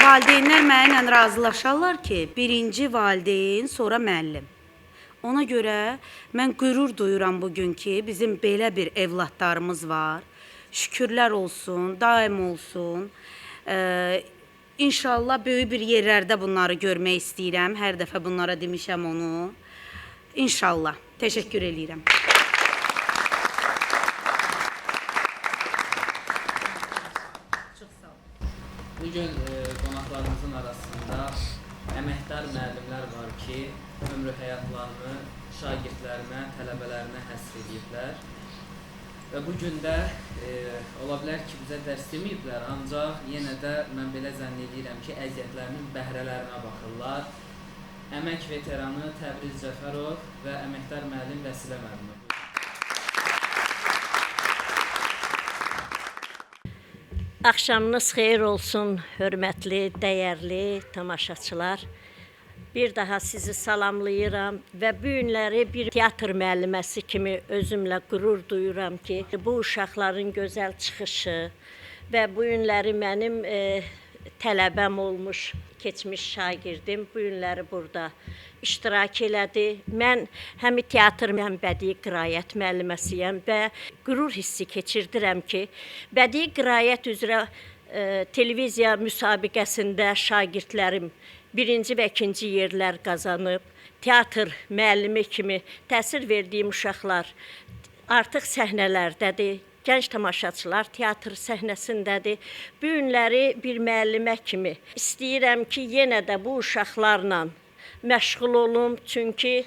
Valideynlər mənimlə razılaşarlar ki, birinci valideyn, sonra müəllim. Ona görə mən qürur duyuram bugün ki, bizim belə bir evladlarımız var. Şükürlər olsun, daim olsun. İnşallah böyük bir yerlərdə bunları görmək istəyirəm. Hər dəfə bunlara demişəm onu. İnşallah. Təşəkkür eləyirəm. Bugün qonaqlarımızın arasında əməkdar müəllimlər var ki, ömrü həyatlarını şagirdlərinə, tələbələrinə həsr ediblər. Və bugün də ola bilər ki, bizə dərs deməyiblər, ancaq yenə də mən belə zənn edirəm ki, əziyyətlərinin bəhrələrinə baxırlar. Əmək veteranı Təbriz Cəfərov və əməkdar müəllim Vəsilə müəllimə. Axşamınız xeyir olsun, hörmətli, dəyərli tamaşaçılar. Bir daha sizi salamlayıram və bu günləri bir teatr müəlliməsi kimi özümlə qürur duyuram ki, bu uşaqların gözəl çıxışı və bu günləri mənim tələbəm olmuş, keçmiş şagirdim bu günləri burada iştirak elədi. Mən həm teatr, həm bədii qiraət müəlliməsiyəm və qürur hissi keçirdirəm ki, bədii qiraət üzrə televiziya müsabiqəsində şagirdlərim birinci və ikinci yerlər qazanıb, teatr müəllimi kimi təsir verdiyim uşaqlar artıq səhnələrdədir. Gənc tamaşaçılar teatr səhnəsindədir. Bu günləri bir müəllimə kimi istəyirəm ki, yenə də bu uşaqlarla məşğul olum, çünki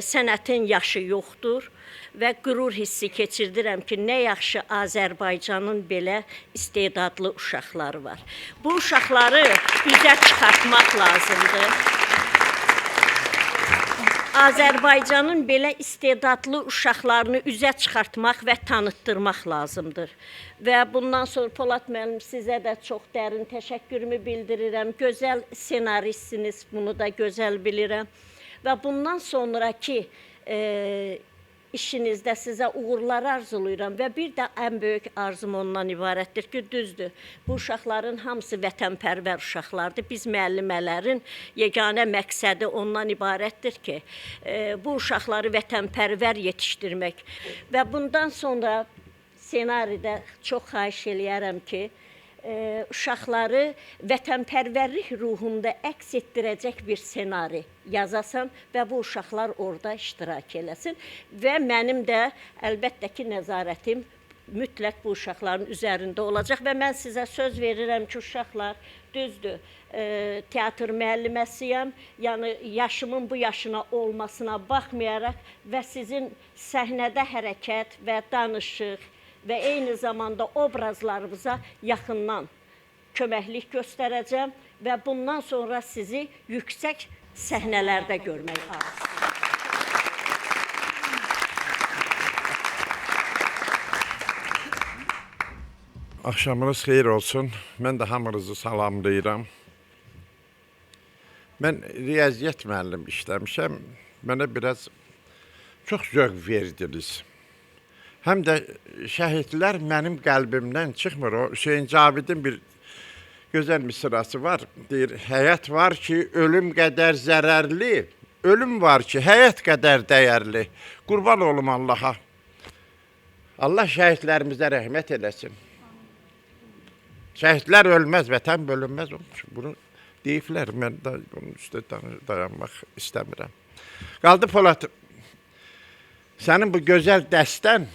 sənətin yaşı yoxdur və qürur hissi keçirdirəm ki, nə yaxşı Azərbaycanın belə istedadlı uşaqları var. Bu uşaqları üzə çıxartmaq lazımdır. Azərbaycanın belə istedadlı uşaqlarını üzə çıxartmaq və tanıtdırmaq lazımdır. Və bundan sonra Polad müəllim sizə də çox dərin təşəkkürümü bildirirəm. Gözəl senaristsiniz, bunu da gözəl bilirəm. Və bundan sonraki işinizdə sizə uğurlar arzulayıram və bir də ən böyük arzum ondan ibarətdir ki, düzdür, bu uşaqların hamısı vətənpərvər uşaqlardır. Biz müəllimələrin yeganə məqsədi ondan ibarətdir ki, bu uşaqları vətənpərvər yetişdirmək və bundan sonra senaridə çox xahiş eləyərəm ki, uşaqları vətənpərvərlik ruhunda əks etdirəcək bir senari yazasan və bu uşaqlar orada iştirak eləsin və mənim də əlbəttə ki, nəzarətim mütləq bu uşaqların üzərində olacaq və mən sizə söz verirəm ki, uşaqlar, düzdür, teatr müəlliməsiyəm, yəni yaşımın bu yaşına olmasına baxmayaraq və sizin səhnədə hərəkət və danışıq və eyni zamanda obrazlarımıza yaxından köməklik göstərəcəm və bundan sonra sizi yüksək səhnələrdə görmək arzusudur. Axşamınız xeyir olsun. Mən də hamınızı salamlayıram. Mən riyaziyyat müəllim işləmişəm. Mənə biraz çox zövq verdiniz. Həm də şəhidlər mənim qəlbimdən çıxmır. O Hüseyn Cavidin bir gözəl misrası var. Deyir, həyat var ki, ölüm qədər zərərli, ölüm var ki, həyat qədər dəyərli. Qurban olum Allaha. Allah şəhidlərimizə rəhmət eləsin. Şəhidlər ölməz, vətən bölünməz. Bunu deyiblər, mən də bunun üstə dayanmaq istəmirəm. Qaldı Polad, sənin bu gözəl dəstən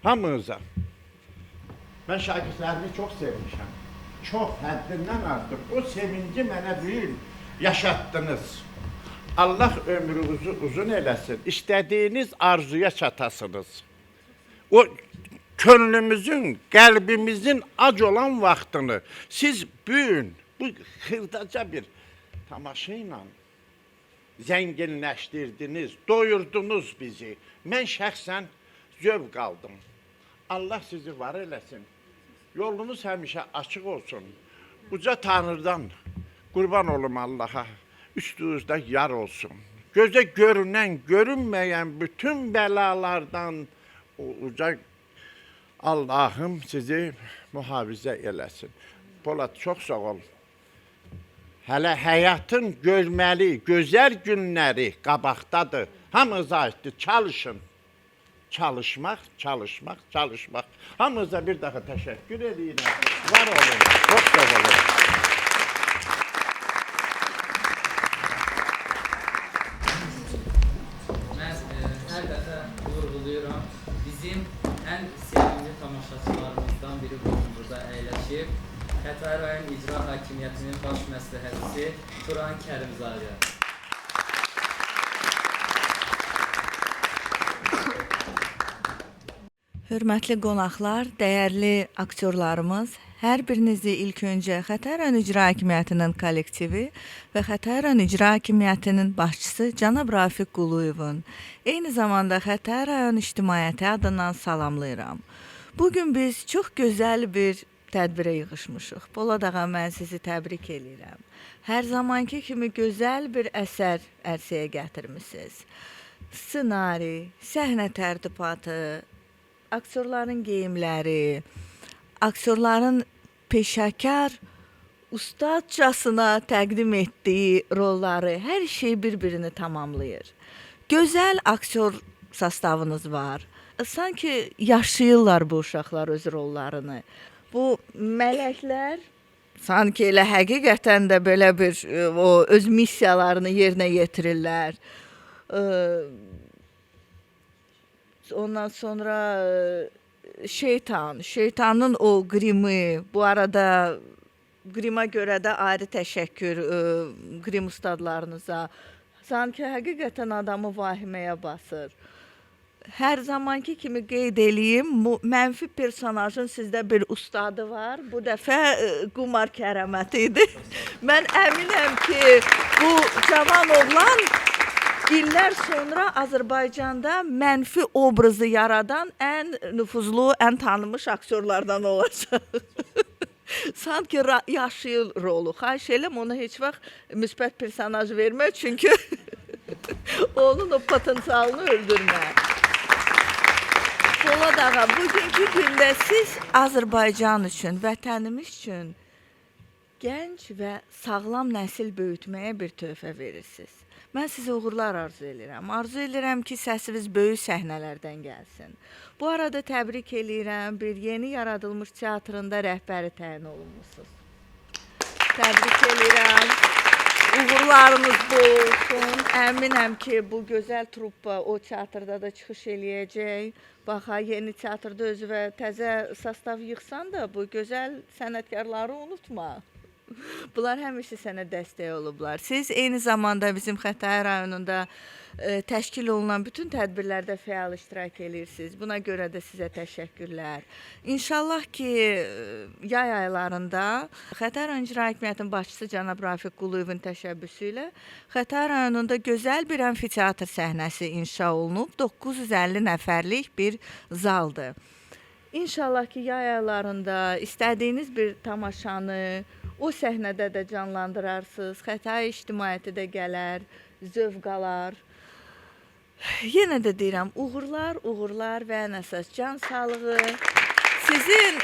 hamınıza. Mən şagirdlərimi çox sevmişəm. Çox, həddindən artıq. O sevinci mənə bir yaşatdınız. Allah ömrünüzü uzun eləsin. İstədiyiniz arzuya çatasınız. O könlümüzün, qəlbimizin ac olan vaxtını siz bugün bu xırdaca bir tamaşa ilə zənginləşdirdiniz, doyurdunuz bizi. Mən şəxsən zövq aldım. Allah sizi var eləsin. Yolunuz həmişə açıq olsun. Uca Tanrıdan qurban olum Allaha. Üstünüzdə yar olsun. Gözə görünən, görünməyən bütün bəlalardan uca Allahım sizi mühafizə eləsin. Polad, çox sağ ol. Hələ həyatın görməli, gözəl günləri qabaqdadır. Hamınıza aiddir, çalışın. Çalışmaq, çalışmaq, çalışmaq. Hamınıza bir daha təşəkkür edirəm. Var olun, çox sağ olun. Mən hər dəfə vurğulayıram. Bizim ən sevimli tamaşaçılarımızdan biri burada əyləşib. Xətai rayon İcra Hakimiyyətinin baş məsləhətçisi Turan Kərimzadə. Hörmətli qonaqlar, dəyərli aktyorlarımız, hər birinizi ilk öncə Xətai rayon İcra Hakimiyyətinin kollektivi və Xətai rayon İcra Hakimiyyətinin başçısı cənab Rafiq Quluyevun, eyni zamanda Xətai rayon ictimaiyyəti adından salamlayıram. Bugün biz çox gözəl bir tədbirə yığışmışıq. Polad ağa, mən sizi təbrik edirəm. Hər zamanki kimi gözəl bir əsər ərsəyə gətirmisiniz. Ssenari, səhnə tərtibatı, aktyorların geyimləri, aktyorların peşəkar, ustadcasına təqdim etdiyi rolları, hər şey bir-birini tamamlayır. Gözəl aktyor sastavınız var. Sanki yaşayırlar bu uşaqlar öz rollarını. Bu mələklər sanki elə həqiqətən də belə bir öz missiyalarını yerinə yetirirlər. Ondan sonra şeytanın o qrimi, bu arada qrima görə də ayrı təşəkkür qrim ustadlarınıza. Sanki həqiqətən adamı vahiməyə basır. Hər zamanki kimi qeyd eləyim, mənfi personajın sizdə bir ustadı var. Bu dəfə Qumar Kərəmət idi. Mən əminəm ki, bu cavan oğlan illər sonra Azərbaycanda mənfi obrazı yaradan ən nüfuzlu, ən tanınmış aktyorlardan olacaq. Sanki yaşayır rolu. Xahiş eləm ona heç vaxt müsbət personaj vermə, çünki onun o potensialını öldürmə. Polad ağa, bugünkü gündə siz Azərbaycan üçün, vətənimiz üçün gənc və sağlam nəsil böyütməyə bir töhfə verirsiniz. Mən sizə uğurlar arzu edirəm. Arzu edirəm ki, səsiniz böyük səhnələrdən gəlsin. Bu arada təbrik edirəm, bir yeni yaradılmış teatrında rəhbəri təyin olunmusunuz. Təbrik edirəm. Uğurlarınız bol olsun. Əminəm ki, bu gözəl truppa o teatrda da çıxış eləyəcək. Baxa, yeni teatrda özü və təzə sastav yığsan da bu gözəl sənətkarları unutma. Bunlar həmişə sənə dəstək olublar. Siz eyni zamanda bizim Xətai rayonunda təşkil olunan bütün tədbirlərdə fəal iştirak edirsiniz. Buna görə də sizə təşəkkürlər. İnşallah ki, yay aylarında Xətai rayon İcra Hakimiyyətinin başçısı cənab Rafiq Quluyevin təşəbbüsü ilə Xətai rayonunda gözəl bir amfiteatr səhnəsi inşa olunub. 950 nəfərlik bir zaldır. İnşallah ki, yay aylarında istədiyiniz bir tamaşanı o səhnədə də canlandırarsınız. Xətai ictimaiyyəti də gələr, zövq alar. Yenə də deyirəm, uğurlar, uğurlar və ən əsas can sağlığı. Sizin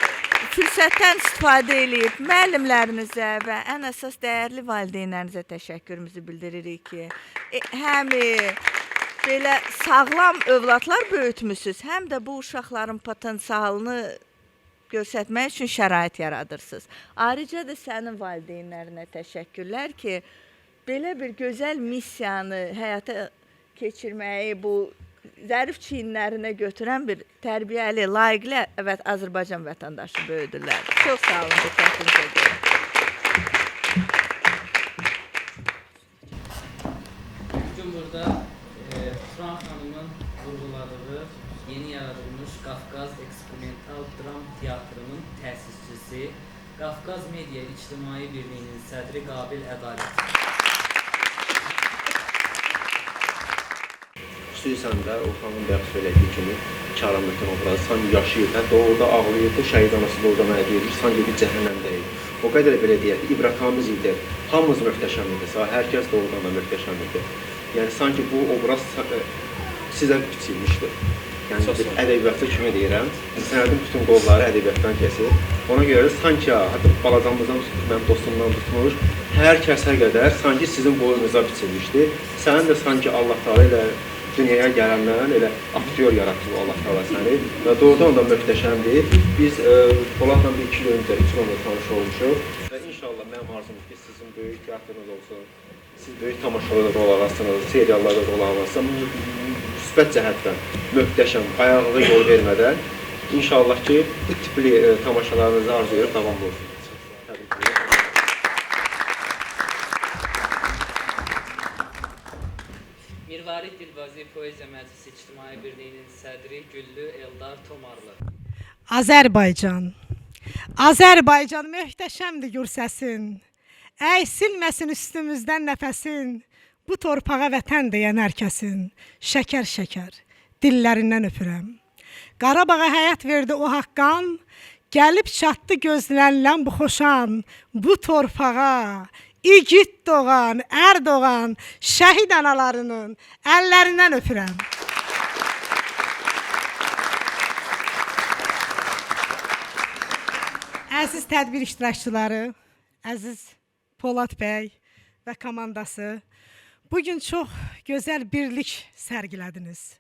fürsətdən istifadə edib müəllimlərinizə və ən əsas dəyərli valideynlərinizə təşəkkürümüzü bildiririk ki, həm belə sağlam övladlar böyütmüsünüz, həm də bu uşaqların potensialını göstərmək üçün şərait yaradırsınız. Ayrıca da sənin valideynlərinə təşəkkürlər ki, belə bir gözəl missiyanı həyata keçirməyi bu zərif çiyinlərinə götürən bir tərbiyəli, layiqli Azərbaycan vətəndaşı böyüdürlər. Çox sağ olun, diqqətinizə görə. Bugün burada Turan xanımın vurğuladığı yeni yaradılmış Qafqaz Eksperimental Dram Teatrının təsisçisi, Qafqaz Media İctimai Birliyinin sədri Qabil Ədalət. Xüsusən də Orxanın bayaq söylədiyi kimi Kəramətin obrazı sanki yaşayır, hətta orada ağlayırdı, şəhid anası da orada mənə deyir, sanki bir cəhənnəmdəyik. O qədər belə deyək ki, ibrətamiz idi, hamımız möhtəşəm idi, hər kəs də oradan da möhtəşəm idi. Yəni sanki bu obraz sizə biçilmişdir. Yəni bir ədəbiyyatçı kimi deyirəm, sənədin bütün qolları ədəbiyyatdan kesir. Ona görə sanki, hətta balacamızdan tutmuş, mənim dostumdan tutmuş, hər kəsə qədər sanki sizin boyunuza biçilmişdir. Sənin də sanki Allah Teala ilə dünyaya gələndən elə aktyor yaratdı Allah Teala səni və doğrudan da möhtəşəmdir. Biz Poladla 2 il öncə, 3 il öncə tanış olmuşuq və inşallah mənim arzumdur ki, sizin böyük teatrınız olsun, siz böyük tamaşalarda rol alasınız, seriallarda rol alasınız, müsbət cəhətdən möhtəşəm, ayağınıza yol vermədən inşallah ki, bu tipli tamaşalarınızı arzulayıb davamlı olsun. Mirvarid Dilbazi Poeziya Məclisi İctimai Birliyinin sədri Güllü Eldar Tomarlı. Azərbaycan möhtəşəmdir gür səsin. Əy silməsin üstümüzdən nəfəsin. Bu torpağa vətən deyən hər kəsin. Şəkər şəkər, dillərindən öpürəm. Qarabağa həyat verdi o haqqan. Gəlib çatdı gözlənilən bu xoşan. Bu torpağa İgid doğan, ər doğan, şəhid analarının əllərindən öpürəm. Əziz tədbir iştirakçıları, əziz Polad bəy və komandası, bugün çox gözəl birlik sərgilədiniz.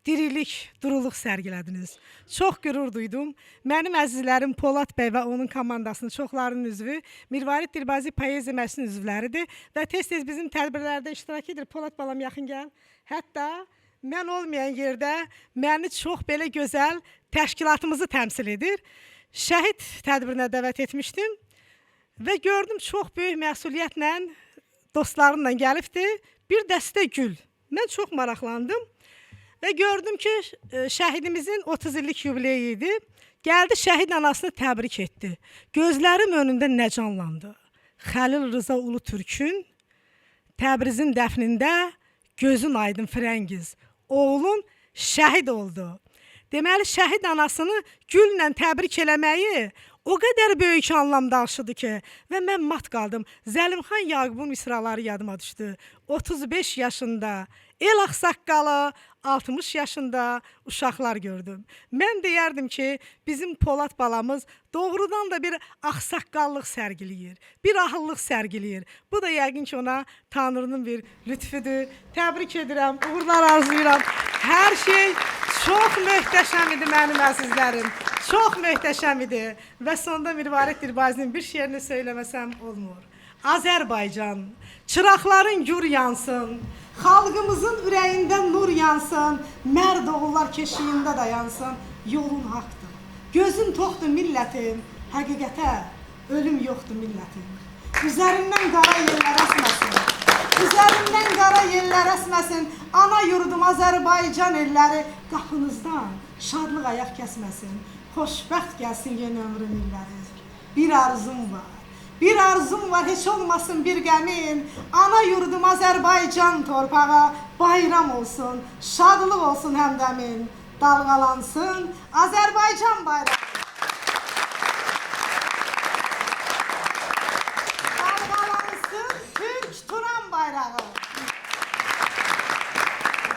Dirilik, duruluq sərgilədiniz. Çox qürur duydum. Mənim əzizlərim Polad bəy və onun komandasının çoxlarının üzvü Mirvarid Dilbazi Poeziya Məclisinin üzvləridir və tez-tez bizim tədbirlərdə iştirak edir. Polad balam yaxın gəl. Hətta mən olmayan yerdə məni çox belə gözəl təşkilatımızı təmsil edir. Şəhid tədbirinə dəvət etmişdim və gördüm çox böyük məsuliyyətlə dostlarımla gəlibdi. Bir dəstə gül. Mən çox maraqlandım. Və gördüm ki, şəhidimizin 30 illik yubileyi idi. Gəldi şəhid anasını təbrik etdi. Gözlərim önündə nə canlandı? Xəlil Rıza Ulu Türkün Təbrizin dəfnində gözün aydın Frəngiz. Oğlun şəhid oldu. Deməli, şəhid anasını güllə təbrik eləməyi o qədər böyük anlam daşıdı ki, və mən mat qaldım. Zəlimxan Yaqubun misraları yadıma düşdü. 35 yaşında el ağsaqqalı, 60 yaşında uşaqlar gördüm. Mən deyərdim ki, bizim Polad balamız doğrudan da bir ağsaqqallıq sərgiləyir, bir ahıllıq sərgiləyir. Bu da yəqin ki, ona Tanrının bir lütfüdür. Təbrik edirəm, uğurlar arzulayıram. Hər şey çox möhtəşəm idi mənim əzizlərim. Çox möhtəşəm idi. Və sonda Mirvarid Dilbazinin bir şeirini söyləməsəm olmur. Azərbaycan, çıraqların gür yansın, xalqımızın ürəyindən nur yansın, mərd oğullar keşiyində dayansın, yolun haqdır. Gözün toxdur millətin, həqiqətə ölüm yoxdur millətin. Üzərindən qara yellər əsməsin, üzərindən qara yellər əsməsin, ana yurdum Azərbaycan elləri qapınızdan şadlıq ayaq kəsməsin, xoşbəxt gəlsin yeni ömrün illəri. Bir arzum var. Bir arzum var, heç olmasın bir qəmin. Ana yurdum Azərbaycan torpağı bayram olsun, şadlıq olsun həmdəmin. Dalğalansın Azərbaycan bayrağı. Dalğalansın Türk Turan bayrağı.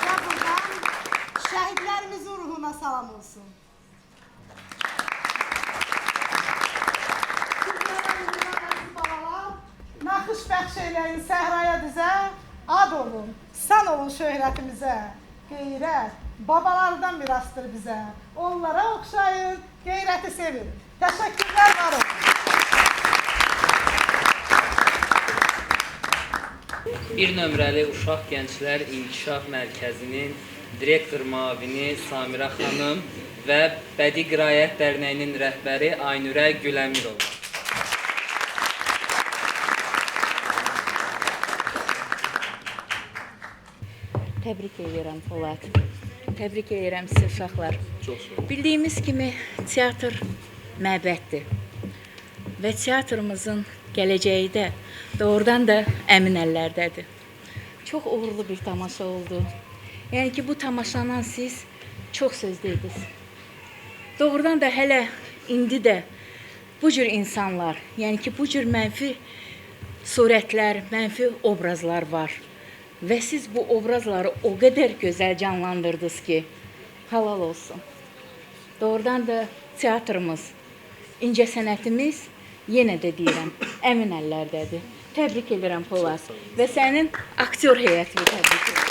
Və buradan şəhidlərimizin ruhuna salam olsun. Naxış bəxş eləyin səhraya dizə, ad olun, sən olun şöhrətimizə. Qeyrət, babalardan mirasdır bizə. Onlara oxşayın, qeyrəti sevin. Təşəkkürlər var olun. Bir nömrəli Uşaq Gənclər İnkişaf Mərkəzinin direktor müavini Samirə xanım və Bədii Qiraət Dərnəyinin rəhbəri Aynurə Güləmirova. Təbrik edirəm Polad. Təbrik edirəm sizi uşaqlar. Bildiyimiz kimi teatr məbəddir. Və teatrımızın gələcəyi də doğrudan da əmin əllərdədir. Çox uğurlu bir tamaşa oldu. Yəni ki, bu tamaşadan siz çox söz dediniz. Doğrudan da hələ indi də bu cür insanlar, yəni ki, bu cür mənfi surətlər, mənfi obrazlar var. Və siz bu obrazları o qədər gözəl canlandırdınız ki, halal olsun. Doğrudan da teatrımız, incəsənətimiz, yenə də deyirəm, əmin əllərdədir. Təbrik edirəm Polad və sənin aktyor heyətini təbrik edirəm.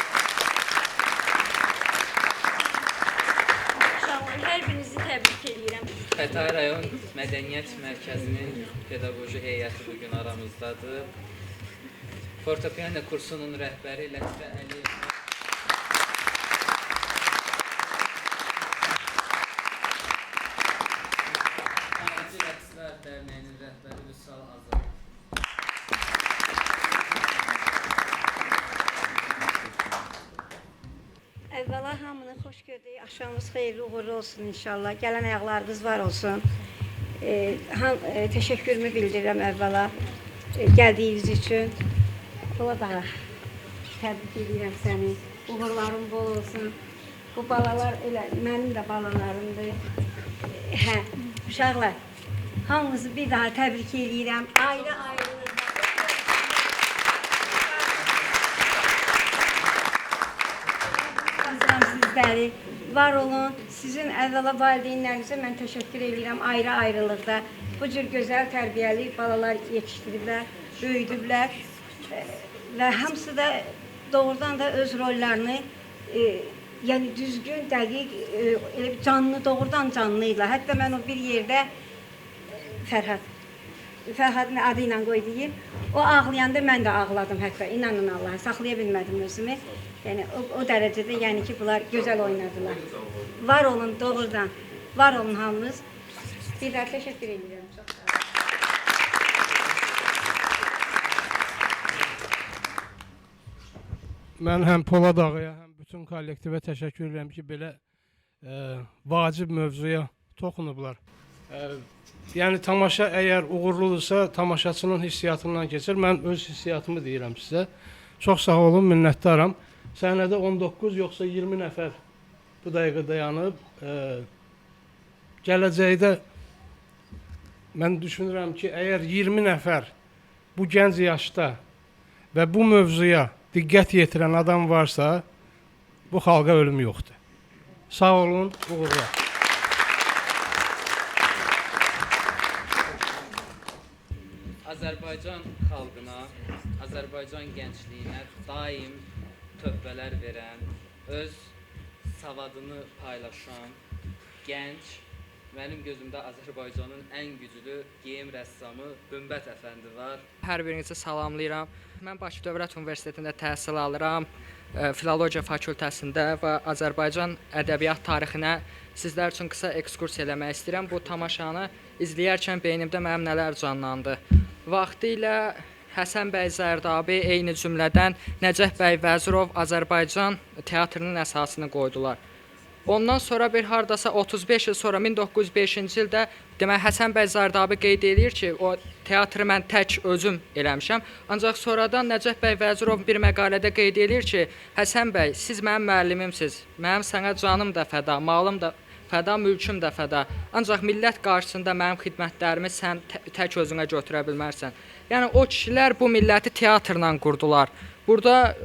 Hər birinizi təbrik edirəm. Xətai rayon Mədəniyyət Mərkəzinin pedaqoji heyəti bugün aramızdadır. Fortepiano kursunun rəhbəri Lətifə Əliyeva. Xarici Rəqslər Dərnəyinin rəhbəri Vüsal Azad. Əvvəla hamını xoş gördük. Axşamınız xeyirli uğurlu olsun inşallah. Gələn ayaqlarınız var olsun. Təşəkkürümü bildirirəm əvvəla gəldiyiniz üçün. Polad ağa, təbrik edirəm səni. Uğurların bol olsun. Bu balalar elə mənim də balalarımdır. Hə, uşaqlar, hamınızı bir daha təbrik edirəm. Ayrı-ayrı. Qazıram sizləri. Var olun. Sizin əvvəla valideynlərinizə mən təşəkkür edirəm. Ayrı-ayrılıqda bu cür gözəl tərbiyəli balalar yetişdiriblər, böyüdüblər. Və hamısı da doğrudan da öz rollarını yəni düzgün, dəqiq, elə canlı, doğrudan canlıyla. Hətta mən o bir yerdə Fərhadın adı ilə qoy deyim, o ağlayanda mən də ağladım hətta, inanın Allaha, saxlaya bilmədim özümü. Yəni o dərəcədə, yəni ki, bunlar gözəl oynadılar. Var olun doğrudan, var olun hamınız. Bir daha təşəkkür edirəm. Çox sağ olun. Mən həm Polad ağaya, həm bütün kollektivə təşəkkür edirəm ki, belə vacib mövzuya toxunublar. Yəni tamaşa əgər uğurludursa, tamaşaçının hissiyatından keçir. Mən öz hissiyatımı deyirəm sizə. Çox sağ olun, minnətdaram. Səhnədə 19 yoxsa 20 nəfər bu dəqiqə dayanıb. Gələcəkdə mən düşünürəm ki, əgər 20 nəfər bu gənc yaşda və bu mövzuya diqqət yetirən adam varsa, bu xalqa ölüm yoxdur. Sağ olun, uğurlar. Azərbaycan xalqına, Azərbaycan gəncliyinə daim töhfələr verən, öz savadını paylaşan gənc, mənim gözümdə Azərbaycanın ən güclü geyim rəssamı Bümbət əfəndi var. Hər birinizi salamlayıram. Mən Bakı Dövlət Universitetində təhsil alıram, filologiya fakültəsində və Azərbaycan ədəbiyyat tarixinə sizlər üçün qısa ekskursiya eləmək istəyirəm. Bu tamaşanı izləyərkən beynimdə mənim nələr canlandı. Vaxtilə Həsən bəy Zərdabi, eyni cümlədən Nəcəf bəy Vəzirov Azərbaycan teatrının əsasını qoydular. Ondan sonra bir hardasa 35 il sonra 1905-ci ildə demək Həsən bəy Zərdabi qeyd edir ki, o teatrı mən tək özüm eləmişəm. Ancaq sonradan Nəcəf bəy Vəzirov bir məqalədə qeyd edir ki, Həsən bəy, siz mənim müəllimimsiz. Mənim sənə canım da fəda, malım da fəda, mülküm də fəda. Ancaq millət qarşısında mənim xidmətlərimi sən tək özünə götürə bilmərsən. Yəni o kişilər bu milləti teatrla qurdular. Burada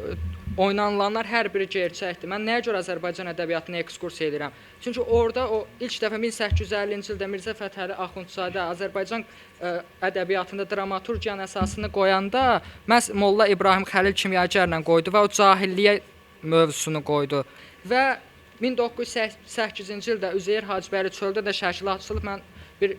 oynanılanlar hər biri gerçəkdir. Mən nəyə görə Azərbaycan ədəbiyyatına ekskursiya edirəm? Çünki orada o ilk dəfə 1850-ci ildə Mirzə Fətəli Axundzadə Azərbaycan ədəbiyyatında dramaturgiyanın əsasını qoyanda məhz Molla İbrahim Xəlil kimyagərlə qoydu və o cahilliyə mövzusunu qoydu. Və 1908-ci ildə Üzeyir Hacıbəyli çöldə də şəkil açılıb. Mən bir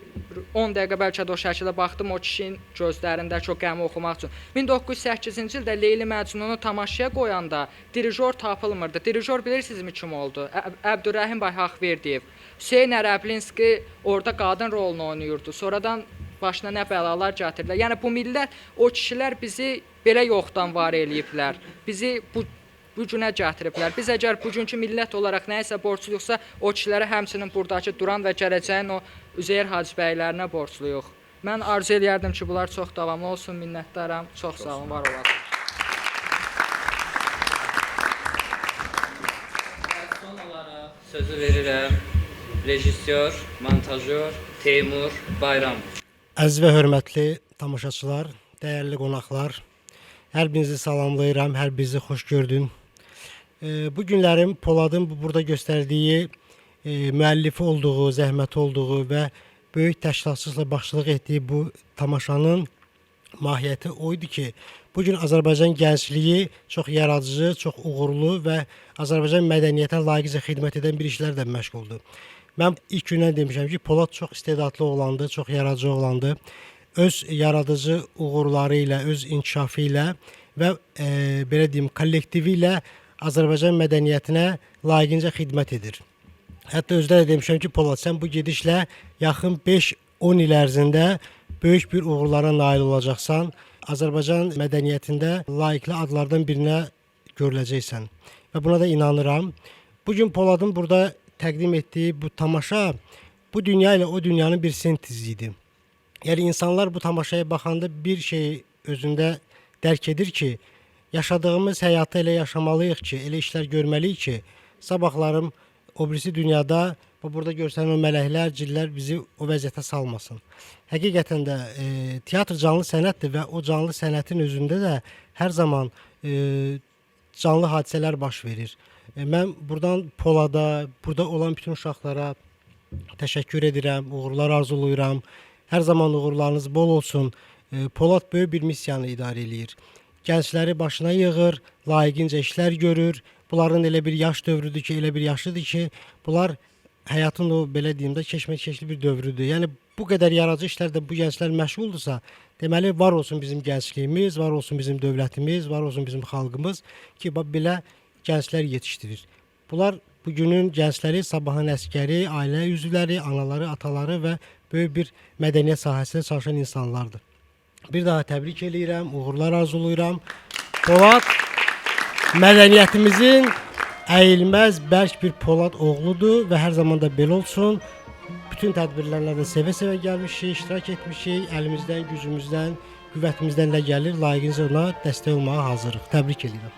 10 dəqiqə bəlkə də o şəkilə baxdım o kişinin gözlərindəki o qəmi oxumaq üçün. 1908-ci ildə Leyli Məcnunu tamaşaya qoyanda dirijor tapılmırdı. Dirijor bilirsinizmi kim oldu? Əbdürrəhim bəy Haqverdiyev. Hüseyn Ərəblinski orada qadın rolunu oynayırdı. Sonradan başına nə bəlalar gətirdilər. Yəni bu millət, o kişilər bizi belə yoxdan var eləyiblər. Bizi bu günə gətiriblər. Biz əgər bugünkü millət olaraq nəyisə borcluyuqsa, o kişilərə həmçinin buradakı duran və gələcəyin o Üzeyir Hacıbəylərinə borcluyuq. Mən arzu eləyərdim ki, bunlar çox davamlı olsun, minnətdaram. Çox sağ olun, var olasın. Son olaraq sözü verirəm rejissor, montajör Teymur Bayramov. Əziz və hörmətli tamaşaçılar, dəyərli qonaqlar, hər birinizi salamlayıram, hər birinizi xoş gördüm. Bu günlərim Poladın burada göstərdiyi müəllifi olduğu, zəhməti olduğu və böyük təşkilatçılıqla başçılıq etdiyi bu tamaşanın mahiyyəti o idi ki, bugün Azərbaycan gəncliyi çox yaradıcı, çox uğurlu və Azərbaycan mədəniyyətinə layiqcə xidmət edən bir işlərlə məşğuldur. Mən ilk gündən demişəm ki, Polad çox istedadlı oğlandı, çox yaradıcı oğlandı. Öz yaradıcı uğurları ilə, öz inkişafı ilə və belə deyim, kollektivi ilə Azərbaycan mədəniyyətinə layiqincə xidmət edir. Hətta özdə də demişəm ki, Polad, sən bu gedişlə yaxın 5-10 il ərzində böyük bir uğurlara nail olacaqsan. Azərbaycan mədəniyyətində layiqli adlardan birinə görüləcəksən. Və buna da inanıram. Bugün Poladın burada təqdim etdiyi bu tamaşa bu dünya ilə o dünyanın bir sintezi idi. Yəni insanlar bu tamaşaya baxanda bir şey özündə dərk edir ki, yaşadığımız həyatı elə yaşamalıyıq ki, elə işlər görməliyik ki, sabahlarım o birisi dünyada burada görsənən o mələklər, cillər bizi o vəziyyətə salmasın. Həqiqətən də teatr canlı sənətdir və o canlı sənətin özündə də hər zaman canlı hadisələr baş verir. Mən buradan Polada, burada olan bütün uşaqlara təşəkkür edirəm, uğurlar arzulayıram. Hər zaman uğurlarınız bol olsun. Polad böyük bir missiyanı idarə eləyir. Gəncləri başına yığır, layiqincə işlər görür. Bunların elə bir yaş dövrüdür ki, elə bir yaşlıdır ki, bunlar həyatın o belə deyim də keşməkeşli bir dövrüdür. Yəni bu qədər yaradıcı işlərdə bu gənclər məşğuldursa, deməli var olsun bizim gəncliyimiz, var olsun bizim dövlətimiz, var olsun bizim xalqımız ki, belə gənclər yetişdirir. Bunlar bugünün gəncləri, sabahın əskəri, ailə üzvləri, anaları, ataları və böyük bir mədəniyyət sahəsində çalışan insanlardır. Bir daha təbrik eləyirəm, uğurlar arzulayıram. Polad mədəniyyətimizin əyilməz, bərk bir Polad oğludur və hər zaman da belə olsun. Bütün tədbirlərlə də sevə-sevə gəlmişik, iştirak etmişik. Əlimizdən, gücümüzdən, qüvvətimizdən də gəlir, layiqincə ona dəstək olmağa hazırıq. Təbrik edirəm.